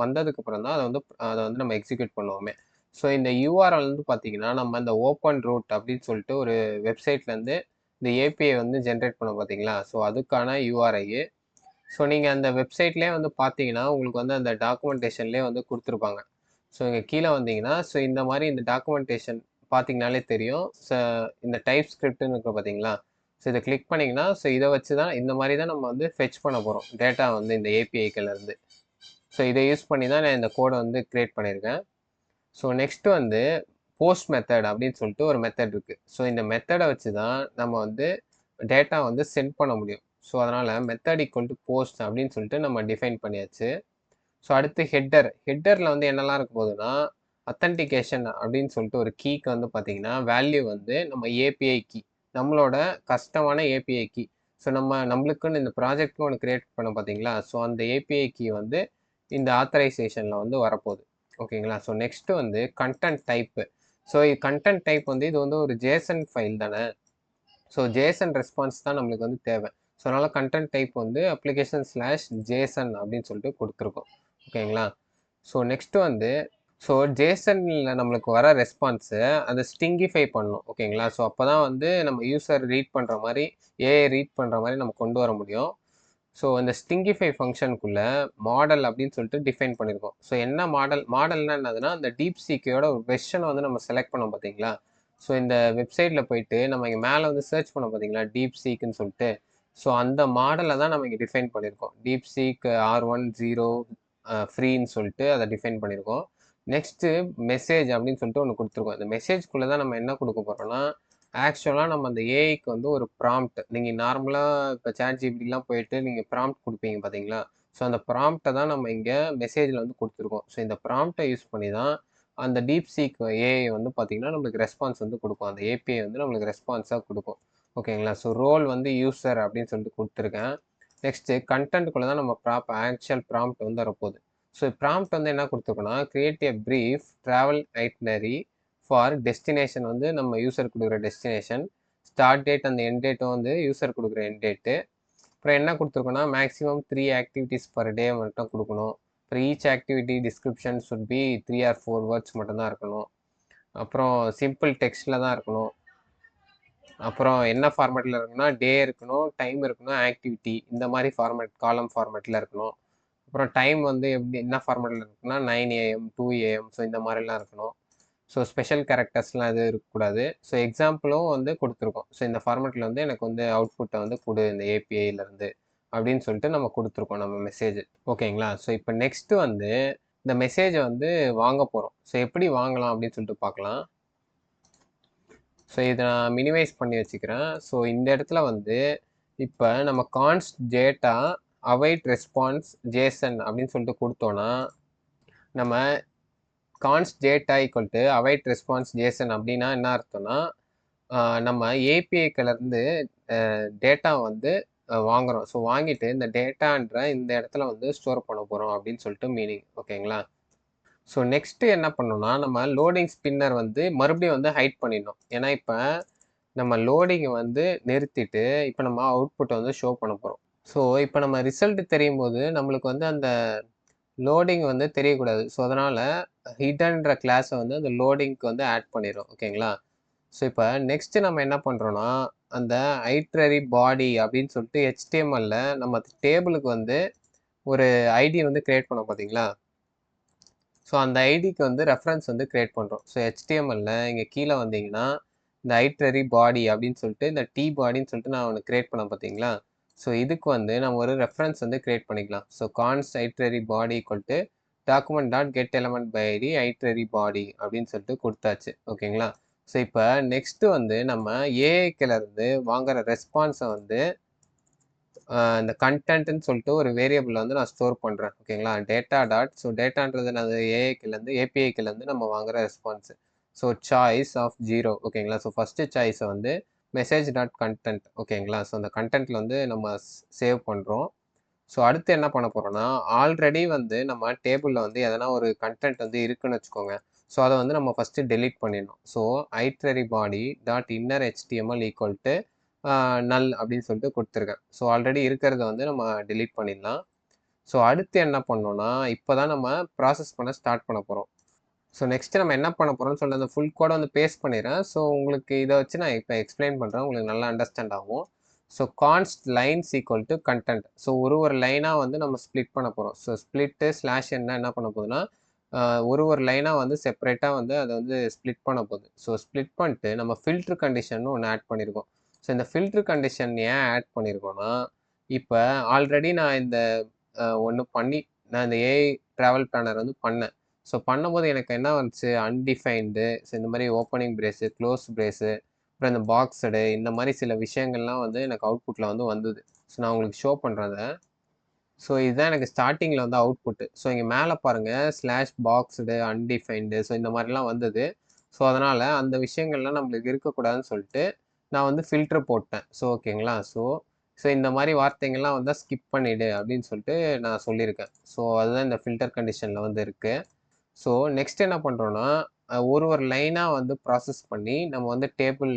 வந்ததுக்கப்புறம் தான் அதை வந்து நம்ம எக்ஸிக்யூட் பண்ணுவோமே. ஸோ இந்த யூஆர்எல் வந்து பார்த்தீங்கன்னா, நம்ம இந்த ஓப்பன் ரூட் அப்படின்னு சொல்லிட்டு ஒரு வெப்சைட்லேருந்து இந்த ஏபிஐ வந்து ஜென்ரேட் பண்ணோம் பார்த்தீங்களா? ஸோ அதுக்கான யூஆர்ஐ. ஸோ நீங்கள் அந்த வெப்சைட்லேயே வந்து பார்த்தீங்கன்னா, உங்களுக்கு வந்து அந்த டாக்குமெண்டேஷன்லேயே வந்து கொடுத்துருப்பாங்க. ஸோ இங்கே கீழே வந்தீங்கன்னா, ஸோ இந்த மாதிரி இந்த டாக்குமெண்டேஷன் பார்த்தீங்கனாலே தெரியும். இந்த டைப் ஸ்கிரிப்ட்னு இருக்கு பார்த்தீங்களா? ஸோ இதை கிளிக் பண்ணிங்கன்னா, ஸோ இதை வச்சு தான் இந்த மாதிரி தான் நம்ம வந்து ஃபெச் பண்ண போகிறோம் டேட்டா வந்து இந்த ஏபிஐக்கள்லேருந்து. ஸோ இதை யூஸ் பண்ணி தான் நான் இந்த கோடை வந்து க்ரியேட் பண்ணியிருக்கேன். ஸோ நெக்ஸ்ட்டு வந்து போஸ்ட் மெத்தட் அப்படின்னு சொல்லிட்டு ஒரு மெத்தட் இருக்குது. ஸோ இந்த மெத்தடை வச்சு தான் நம்ம வந்து டேட்டா வந்து சென்ட் பண்ண முடியும். ஸோ அதனால் மெத்தட் ஈக்குவல் டு போஸ்ட் அப்படின்னு சொல்லிட்டு நம்ம டிஃபைன் பண்ணியாச்சு. ஸோ அடுத்து ஹெட்டரில் வந்து என்னெல்லாம் இருக்க போகுதுன்னா, அத்தன்டிகேஷன் அப்படின்னு சொல்லிட்டு ஒரு கீக்கு வந்து பார்த்தீங்கன்னா, வேல்யூ வந்து நம்ம ஏபிஐ கீ, நம்மளோட கஸ்டமான ஏபிஐ கீ. ஸோ நம்மளுக்குன்னு இந்த ப்ராஜெக்ட்க்கு ஒன்று கிரியேட் பண்ண பார்த்தீங்களா? ஸோ அந்த ஏபிஐ கீ வந்து இந்த ஆத்தரைசேஷனில் வந்து வரப்போகுது. ஓகேங்களா? ஸோ நெக்ஸ்ட்டு வந்து content type. So content type வந்து இது வந்து ஒரு ஜேசன் ஃபைல் தானே. ஸோ ஜேசன் ரெஸ்பான்ஸ் தான் நம்மளுக்கு வந்து தேவை. ஸோ அதனால் கண்டென்ட் டைப் வந்து application/json அப்படின்னு சொல்லிட்டு கொடுத்துருக்கோம். ஓகேங்களா? ஸோ நெக்ஸ்ட்டு வந்து ஜேசனில் நம்மளுக்கு வர ரெஸ்பான்ஸை அதை ஸ்டிங்கிஃபை பண்ணணும். ஓகேங்களா? ஸோ அப்போ தான் வந்து நம்ம யூசர் ரீட் பண்ணுற மாதிரி, ஏஐ ரீட் பண்ணுற மாதிரி நம்ம கொண்டு வர முடியும். ஸோ இந்த ஸ்டிங்கிஃபை ஃபங்க்ஷனுக்குள்ளே மாடல் அப்படின்னு சொல்லிட்டு டிஃபைன் பண்ணியிருக்கோம். ஸோ என்ன மாடல்னா என்னதுன்னா, அந்த DeepSeekயோட ஒரு வெர்ஷனை வந்து நம்ம செலக்ட் பண்ணோம் பார்த்தீங்களா? ஸோ இந்த வெப்சைட்டில் போயிட்டு நம்ம இங்கே மேலே வந்து சர்ச் பண்ணோம் பார்த்தீங்களா? DeepSeekன்னு சொல்லிட்டு. ஸோ அந்த மாடலை தான் நம்ம இங்கே டிஃபைன் பண்ணியிருக்கோம். DeepSeek R10 ஃப்ரீன்னு சொல்லிட்டு அதை டிஃபைன் பண்ணியிருக்கோம். நெக்ஸ்ட்டு மெசேஜ் அப்படின்னு சொல்லிட்டு ஒன்று கொடுத்துருக்கோம். இந்த மெசேஜ்குள்ளே தான் நம்ம என்ன கொடுக்க போகிறோம்னா, ஆக்சுவலாக நம்ம அந்த ஏஐக்கு வந்து ஒரு ப்ராம்ப்ட், நீங்கள் நார்மலாக இப்போ ChatGPTலாம் போயிட்டு நீங்கள் ப்ராம்ப்ட் கொடுப்பீங்க பார்த்தீங்களா? ஸோ அந்த ப்ராம்ப்டை தான் நம்ம இங்கே மெசேஜில் வந்து கொடுத்துருக்கோம். ஸோ இந்த ப்ராம்ப்டை யூஸ் பண்ணி தான் அந்த DeepSeek ஏஐ வந்து பார்த்தீங்கன்னா நம்மளுக்கு ரெஸ்பான்ஸ் வந்து கொடுக்கும். அந்த ஏபிஐ வந்து நம்மளுக்கு ரெஸ்பான்ஸாக கொடுக்கும். ஓகேங்களா? ஸோ ரோல் வந்து யூசர் அப்படின்னு சொல்லிட்டு கொடுத்துருக்கேன். நெக்ஸ்ட்டு கண்டென்ட்டுக்குள்ளே தான் நம்ம ஆக்சுவல் ப்ராம்ப்ட் வந்து வரப்போகுது. ஸோ ப்ராம்ப்ட் வந்து என்ன கொடுத்துருக்கோன்னா, create a brief travel itinerary for destination வந்து நம்ம யூசர் கொடுக்குற டெஸ்டினேஷன், ஸ்டார்ட் டேட் அந்த எண்ட் டேட்டும் வந்து யூசர் கொடுக்குற எண்ட் டேட்டு. அப்புறம் என்ன கொடுத்துருக்கோன்னா, மேக்ஸிமம் 3 ஆக்டிவிட்டீஸ் பர் டே மட்டும் கொடுக்கணும். அப்புறம் each activity description should be 3 or 4 words மட்டும்தான் இருக்கணும். அப்புறம் சிம்பிள் டெக்ஸ்ட்டில் தான் இருக்கணும். அப்புறம் என்ன ஃபார்மேட்டில் இருக்கணும்னா, டே இருக்கணும், டைம் இருக்கணும், ஆக்டிவிட்டி இந்த மாதிரி காலம் ஃபார்மேட்டில் இருக்கணும். அப்புறம் டைம் வந்து என்ன ஃபார்மேட்டில் இருக்குன்னா 9 AM 2 AM ஸோ இந்த மாதிரிலாம் இருக்கணும். ஸோ ஸ்பெஷல் கேரக்டர்ஸ்லாம் எதுவும் இருக்கக்கூடாது. ஸோ எக்ஸாம்பிளும் வந்து கொடுத்துருக்கோம். ஸோ இந்த ஃபார்மேட்டில் வந்து எனக்கு வந்து அவுட்புட்டை வந்து கொடு இந்த ஏபிஐலேருந்து அப்படின்னு சொல்லிட்டு நம்ம கொடுத்துருக்கோம் நம்ம மெசேஜ். ஓகேங்களா? ஸோ இப்போ நெக்ஸ்ட்டு வந்து இந்த மெசேஜை வந்து வாங்க போகிறோம். ஸோ எப்படி வாங்கலாம் அப்படின்னு சொல்லிட்டு பார்க்கலாம். ஸோ இதை நான் மினிமைஸ் பண்ணி வச்சுக்கிறேன். ஸோ இந்த இடத்துல வந்து இப்போ நம்ம const data await response JSON அப்படின்னு சொல்லிட்டு கொடுத்தோன்னா, நம்ம const data equal to await response JSON அப்படின்னா என்ன அர்த்தம்னா, நம்ம ஏபிஐக்கிலேருந்து டேட்டா வந்து வாங்குகிறோம். ஸோ வாங்கிட்டு இந்த டேட்டான்ற இந்த இடத்துல வந்து ஸ்டோர் பண்ண போகிறோம் அப்படின்னு சொல்லிட்டு மீனிங். ஓகேங்களா? ஸோ நெக்ஸ்ட்டு என்ன பண்ணணும்னா, நம்ம லோடிங் ஸ்பின்னர் வந்து மறுபடியும் வந்து ஹைட் பண்ணிடணும். ஏன்னா இப்போ நம்ம லோடிங்கை வந்து நிறுத்திட்டு இப்போ நம்ம அவுட்புட்டை வந்து ஷோ பண்ண போகிறோம். ஸோ இப்போ நம்ம ரிசல்ட் தெரியும்போது நம்மளுக்கு வந்து அந்த லோடிங் வந்து தெரியக்கூடாது. ஸோ அதனால் ஹிடன்ற கிளாஸை வந்து அந்த லோடிங்க்கு வந்து ஆட் பண்ணிடும். ஓகேங்களா? ஸோ இப்போ நெக்ஸ்ட்டு நம்ம என்ன பண்ணுறோன்னா, அந்த ஐட்ரரி பாடி அப்படின்னு சொல்லிட்டு HTMLல நம்ம டேபிளுக்கு வந்து ஒரு ஐடி வந்து கிரியேட் பண்ணோம் பார்த்தீங்களா? ஸோ அந்த ஐடிக்கு வந்து ரெஃபரன்ஸ் வந்து கிரியேட் பண்ணுறோம். ஸோ HTMLல இங்கே கீழே வந்தீங்கன்னா, இந்த ஐட்ரரி பாடி அப்படின்னு சொல்லிட்டு இந்த பாடின்னு சொல்லிட்டு நான் ஒன்று கிரியேட் பண்ணேன் பார்த்தீங்களா? ஸோ இதுக்கு வந்து நம்ம ஒரு ரெஃபரன்ஸ் வந்து கிரியேட் பண்ணிக்கலாம். So const itinerary body equal to document dot get element by ID itinerary body அப்படின்னு சொல்லிட்டு கொடுத்தாச்சு. ஓகேங்களா? ஸோ இப்போ நெக்ஸ்ட்டு வந்து நம்ம ஏஐக்கிலேருந்து வாங்குற ரெஸ்பான்ஸை வந்து இந்த கண்டென்ட்னு சொல்லிட்டு ஒரு வேரியபிள் வந்து நான் ஸ்டோர் பண்ணுறேன். ஓகேங்களா? டேட்டா டாட் டேட்டான்றது நான் ஏபிஐக்கிலேருந்து நம்ம வாங்குற ரெஸ்பான்ஸு. ஸோ சாய்ஸ் ஆஃப் 0 ஓகேங்களா? ஸோ ஃபஸ்ட்டு சாய்ஸை வந்து மெசேஜ் டாட் கண்டென்ட் ஓகேங்களா. ஸோ அந்த கண்டென்ட்டில் வந்து நம்ம சேவ் பண்ணுறோம். ஸோ அடுத்து என்ன பண்ண போகிறோம்னா, ஆல்ரெடி வந்து நம்ம டேபிளில் வந்து எதனா ஒரு கண்டென்ட் வந்து இருக்குன்னு வச்சுக்கோங்க. ஸோ அதை வந்து நம்ம ஃபஸ்ட்டு டெலீட் பண்ணிடணும். So itinerary body dot inner HTML equal to null அப்படின்னு சொல்லிட்டு கொடுத்துருக்கேன். ஸோ ஆல்ரெடி இருக்கிறத வந்து நம்ம டெலீட் பண்ணிடலாம். ஸோ அடுத்து என்ன பண்ணோம்னா, இப்போ தான் நம்ம ப்ராசஸ் பண்ண ஸ்டார்ட் பண்ண போகிறோம். ஸோ நெக்ஸ்ட்டு நம்ம என்ன பண்ண போகிறோம்னு சொல்லி அந்த ஃபுல் கோடை வந்து பேஸ்ட் பண்ணிடுறேன். ஸோ உங்களுக்கு இதை வச்சு நான் இப்போ எக்ஸ்பிளைன் பண்ணுறேன். உங்களுக்கு நல்லா அண்டர்ஸ்டாண்ட் ஆகும். So கான்ஸ்ட் lines equal to content. So ஒரு லைனாக வந்து நம்ம ஸ்ப்ளிட் பண்ண போகிறோம். ஸோ ஸ்ப்ளிட்டு ஸ்லாஷ் என்ன பண்ண போகுதுன்னா, ஒரு லைனாக வந்து செப்பரேட்டாக வந்து அதை வந்து ஸ்ப்ளிட் பண்ண போகுது. ஸோ ஸ்ப்ளிட் பண்ணிட்டு நம்ம ஃபில்ட்ரு கண்டிஷன் ஒன்று ஆட் பண்ணியிருக்கோம். ஸோ இந்த ஃபில்ட்ரு கண்டிஷன் ஏன் ஆட் பண்ணியிருக்கோன்னா, இப்போ ஆல்ரெடி நான் இந்த ஒன்று பண்ணி நான் இந்த ஏஐ ட்ராவல் பிளானர் வந்து பண்ணேன். ஸோ பண்ணும்போது எனக்கு என்ன வந்துச்சு, அன்டிஃபைன்டு, ஸோ இந்த மாதிரி ஓப்பனிங் பிரேஸு, க்ளோஸ் பிரேஸு, அப்புறம் இந்த பாக்ஸடு, இந்த மாதிரி சில விஷயங்கள்லாம் வந்து எனக்கு அவுட்புட்டில் வந்து வந்தது. ஸோ நான் உங்களுக்கு ஷோ பண்ணுறேன் அதை. ஸோ இதுதான் எனக்கு ஸ்டார்டிங்கில் வந்து அவுட்புட்டு. ஸோ இங்கே மேலே பாருங்கள், ஸ்லாஷ் பாக்ஸடு, அன்டிஃபைன்டு, ஸோ இந்த மாதிரிலாம் வந்தது. ஸோ அதனால் அந்த விஷயங்கள்லாம் நம்மளுக்கு இருக்கக்கூடாதுன்னு சொல்லிட்டு நான் வந்து ஃபில்ட்ரு போட்டேன். ஸோ ஓகேங்களா. ஸோ ஸோ இந்த மாதிரி வார்த்தைங்கள்லாம் வந்தால் ஸ்கிப் பண்ணிவிடு அப்படின்னு சொல்லிட்டு நான் சொல்லியிருக்கேன். ஸோ அதுதான் இந்த ஃபில்டர் கண்டிஷனில் வந்து இருக்குது. ஸோ நெக்ஸ்ட் என்ன பண்ணுறோன்னா, ஒரு லைனாக வந்து ப்ராசஸ் பண்ணி நம்ம வந்து டேபிள்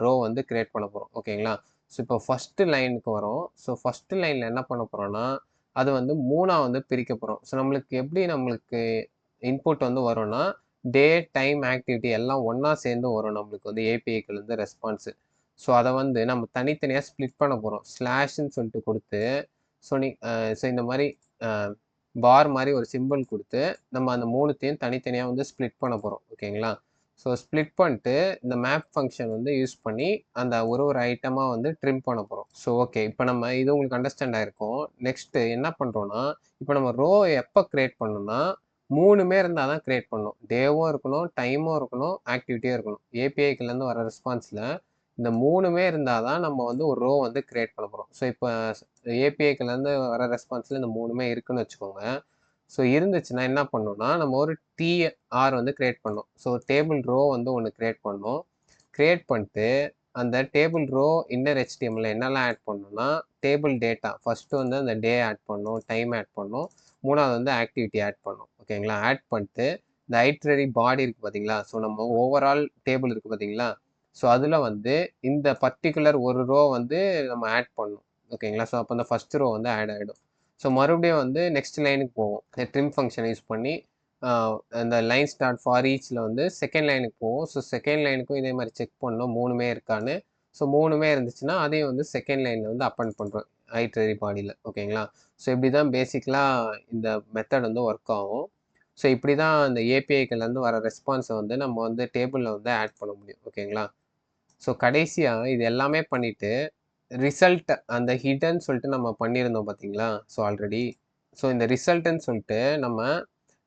ரோ வந்து கிரியேட் பண்ண போகிறோம். ஓகேங்களா. ஸோ இப்போ ஃபஸ்ட்டு லைனுக்கு வரோம். ஸோ ஃபஸ்ட்டு லைனில் என்ன பண்ண போகிறோன்னா, அது வந்து 3ஆ வந்து பிரிக்க போகிறோம். ஸோ நம்மளுக்கு இன்புட் வந்து வரும்னா, டே, டைம், ஆக்டிவிட்டி எல்லாம் ஒன்றா சேர்ந்து வரும் நம்மளுக்கு வந்து ஏபிஐக்குலேருந்து ரெஸ்பான்ஸு. ஸோ அதை வந்து நம்ம தனித்தனியாக ஸ்ப்ளிட் பண்ண போகிறோம். ஸ்லாஷ்ன்னு சொல்லிட்டு கொடுத்து, ஸோ ஸோ இந்த மாதிரி பார் மாதிரி ஒரு சிம்பிள் கொடுத்து நம்ம அந்த 3த்தையும் தனித்தனியாக வந்து ஸ்ப்ளிட் பண்ண போகிறோம். ஓகேங்களா. ஸோ ஸ்ப்ளிட் பண்ணிட்டு இந்த மேப் ஃபங்க்ஷன் வந்து யூஸ் பண்ணி அந்த ஒரு ஐட்டமாக வந்து ட்ரிம் பண்ண போகிறோம். ஸோ ஓகே, இப்போ நம்ம இது உங்களுக்கு அண்டர்ஸ்டாண்ட் ஆகிருக்கும். நெக்ஸ்ட்டு என்ன பண்ணுறோன்னா, இப்போ நம்ம ரோ எப்போ க்ரியேட் பண்ணணும்னா 3மே இருந்தால் தான் க்ரியேட் பண்ணணும். டேவும் இருக்கணும், டைமும் இருக்கணும், ஆக்டிவிட்டியும் இருக்கணும். ஏபிஐக்குலேருந்து வர ரெஸ்பான்ஸில் இந்த 3மே இருந்தால் தான் நம்ம வந்து ஒரு ரோ வந்து க்ரியேட் பண்ண போகிறோம். ஸோ இப்போ ஏபிஐக்குலேருந்து வர ரெஸ்பான்ஸில் இந்த 3மே இருக்குன்னு வச்சுக்கோங்க. ஸோ இருந்துச்சுன்னா என்ன பண்ணணும்னா, நம்ம ஒரு டிஆர் வந்து க்ரியேட் பண்ணோம். ஸோ டேபிள் ரோ வந்து ஒன்று க்ரியேட் பண்ணோம். க்ரியேட் பண்ணிட்டு அந்த டேபிள் ரோ இன்னர் ஹெச்டிஎம்எல்ல என்னெல்லாம் ஆட் பண்ணணும்னா, டேபிள் டேட்டா ஃபஸ்ட்டு வந்து அந்த டே ஆட் பண்ணணும், டைம் ஆட் பண்ணணும், 3வது வந்து ஆக்டிவிட்டி ஆட் பண்ணணும். ஓகேங்களா. ஆட் பண்ணிட்டு இந்த ஐட்ரரி பாடி இருக்குது பார்த்தீங்களா. ஸோ நம்ம ஓவரால் டேபிள் இருக்குது பார்த்தீங்களா. ஸோ அதில் வந்து இந்த பர்டிகுலர் ஒரு ரோ வந்து நம்ம ஆட் பண்ணணும். ஓகேங்களா. ஸோ அப்போ அந்த ஃபஸ்ட் ரோ வந்து ஆட் ஆகிடும். ஸோ மறுபடியும் வந்து நெக்ஸ்ட் லைனுக்கு போவோம். இந்த ட்ரிம் ஃபங்க்ஷனை யூஸ் பண்ணி அந்த லைன் ஸ்டார்ட் ஃபார் ஈச்சில் வந்து செகண்ட் லைனுக்கு போவோம். ஸோ செகண்ட் லைனுக்கும் இதே மாதிரி செக் பண்ணோம் 3மே இருக்கான்னு. ஸோ 3மே இருந்துச்சுன்னா அதையும் வந்து செகண்ட் லைனில் வந்து அப்பன் பண்ணுறோம் ஐட்ரரி பாடியில். ஓகேங்களா. ஸோ இப்படி தான் பேசிக்கலாக இந்த மெத்தட் வந்து ஒர்க் ஆகும். ஸோ இப்படி தான் இந்த ஏபிஐக்கள்லேருந்து வர ரெஸ்பான்ஸை வந்து நம்ம வந்து டேபிளில் வந்து ஆட் பண்ண முடியும். ஓகேங்களா. ஸோ கடைசியாக இது எல்லாமே பண்ணிவிட்டு ரிசல்ட் அந்த ஹிட்டன் சொல்லிட்டு நம்ம பண்ணியிருந்தோம் பார்த்தீங்களா. ஸோ ஆல்ரெடி ஸோ இந்த ரிசல்ட்டுன்னு சொல்லிட்டு நம்ம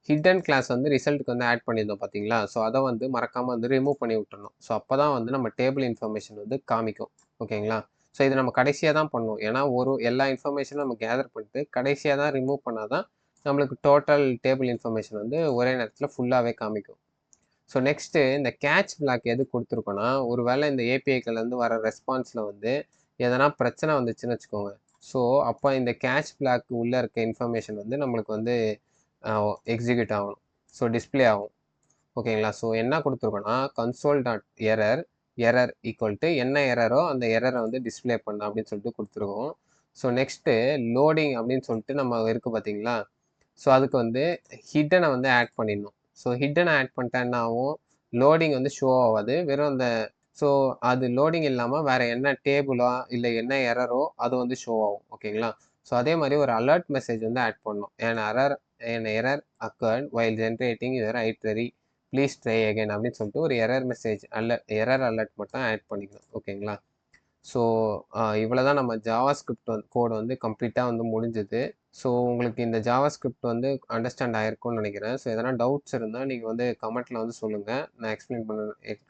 ஹிட்டன் கிளாஸ் வந்து ரிசல்ட்டுக்கு வந்து ஆட் பண்ணியிருந்தோம் பார்த்தீங்களா. ஸோ அதை வந்து மறக்காமல் வந்து ரிமூவ் பண்ணி விட்டுறணும். ஸோ அப்போ தான் வந்து நம்ம டேபிள் இன்ஃபர்மேஷன் வந்து காமிக்கும். ஓகேங்களா. ஸோ இது நம்ம கடைசியாக தான் பண்ணுவோம். ஏன்னா எல்லா இன்ஃபர்மேஷனும் நம்ம கேதர் பண்ணிட்டு கடைசியாக தான் ரிமூவ் பண்ணால் தான் நம்மளுக்கு டோட்டல் டேபிள் இன்ஃபர்மேஷன் வந்து ஒரே நேரத்தில் ஃபுல்லாகவே காமிக்கும். ஸோ நெக்ஸ்ட்டு இந்த கேட்ச் பிளாக் எது கொடுத்துருக்கோன்னா, ஒரு வேளை இந்த ஏபிஐக்கள்லேருந்து வர ரெஸ்பான்ஸில் வந்து எதனா பிரச்சனை வந்துச்சுன்னு வச்சுக்கோங்க. ஸோ அப்போ இந்த கேட்ச் பிளாக் உள்ளே இருக்க இன்ஃபர்மேஷன் வந்து நம்மளுக்கு வந்து எக்ஸிக்யூட் ஆகணும். ஸோ டிஸ்பிளே ஆகும். ஓகேங்களா. ஸோ என்ன கொடுத்துருக்கோன்னா, console dot error equal to என்ன எரரோ அந்த எரரை வந்து டிஸ்பிளே பண்ண அப்படின்னு சொல்லிட்டு கொடுத்துருக்கோம். ஸோ நெக்ஸ்ட்டு லோடிங் அப்படின்னு சொல்லிட்டு நம்ம இருக்குது பார்த்தீங்களா. ஸோ அதுக்கு வந்து ஹிட்டனை வந்து ஆட் பண்ணிடணும். ஸோ ஹிட்டனை ஆட் பண்ணிட்டா என்ன ஆகும், லோடிங் வந்து ஷோ ஆகாது. வெறும் அந்த ஸோ அது லோடிங் இல்லாமல் வேறு என்ன டேபிளா இல்லை என்ன எரரோ அது வந்து ஷோ ஆகும். ஓகேங்களா. ஸோ அதே மாதிரி ஒரு அலர்ட் மெசேஜ் வந்து ஆட் பண்ணணும். an error occurred while generating your itinerary, please try again அப்படின்னு சொல்லிட்டு ஒரு எரர் அலர்ட் மட்டும் ஆட் பண்ணிக்கணும். ஓகேங்களா. ஸோ இவ்வளோ தான் நம்ம ஜாவா ஸ்கிரிப்ட் கோட் வந்து கம்ப்ளீட்டாக வந்து முடிஞ்சுது. ஸோ உங்களுக்கு இந்த ஜாவா ஸ்கிரிப்ட் வந்து அண்டர்ஸ்டாண்ட் ஆகிருக்கும்னு நினைக்கிறேன். ஸோ எதனா டவுட்ஸ் இருந்தால் நீங்கள் வந்து கமெண்ட்டில் வந்து சொல்லுங்கள். நான்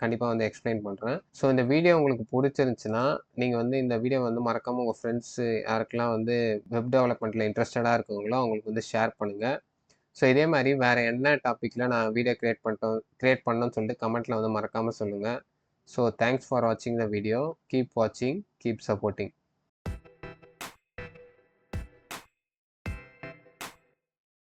கண்டிப்பாக வந்து எக்ஸ்பிளைன் பண்ணுறேன். ஸோ இந்த வீடியோ உங்களுக்கு பிடிச்சிருந்துச்சுன்னா, நீங்கள் வந்து இந்த வீடியோ வந்து மறக்காமல் உங்கள் ஃப்ரெண்ட்ஸு யாருக்கெல்லாம் வந்து வெப் டெவலப்மெண்ட்டில் இன்ட்ரெஸ்டடாக இருக்கவங்களோ அவங்களுக்கு வந்து ஷேர் பண்ணுங்கள். ஸோ இதே மாதிரி வேறு என்ன டாப்பிக்கில் நான் வீடியோ கிரியேட் பண்ணணும்னு சொல்லிட்டு கமெண்ட்டில் வந்து மறக்காமல் சொல்லுங்கள். ஸோ தேங்க்ஸ் ஃபார் வாட்சிங் த வீடியோ. கீப் வாட்சிங், கீப் சப்போர்ட்டிங்.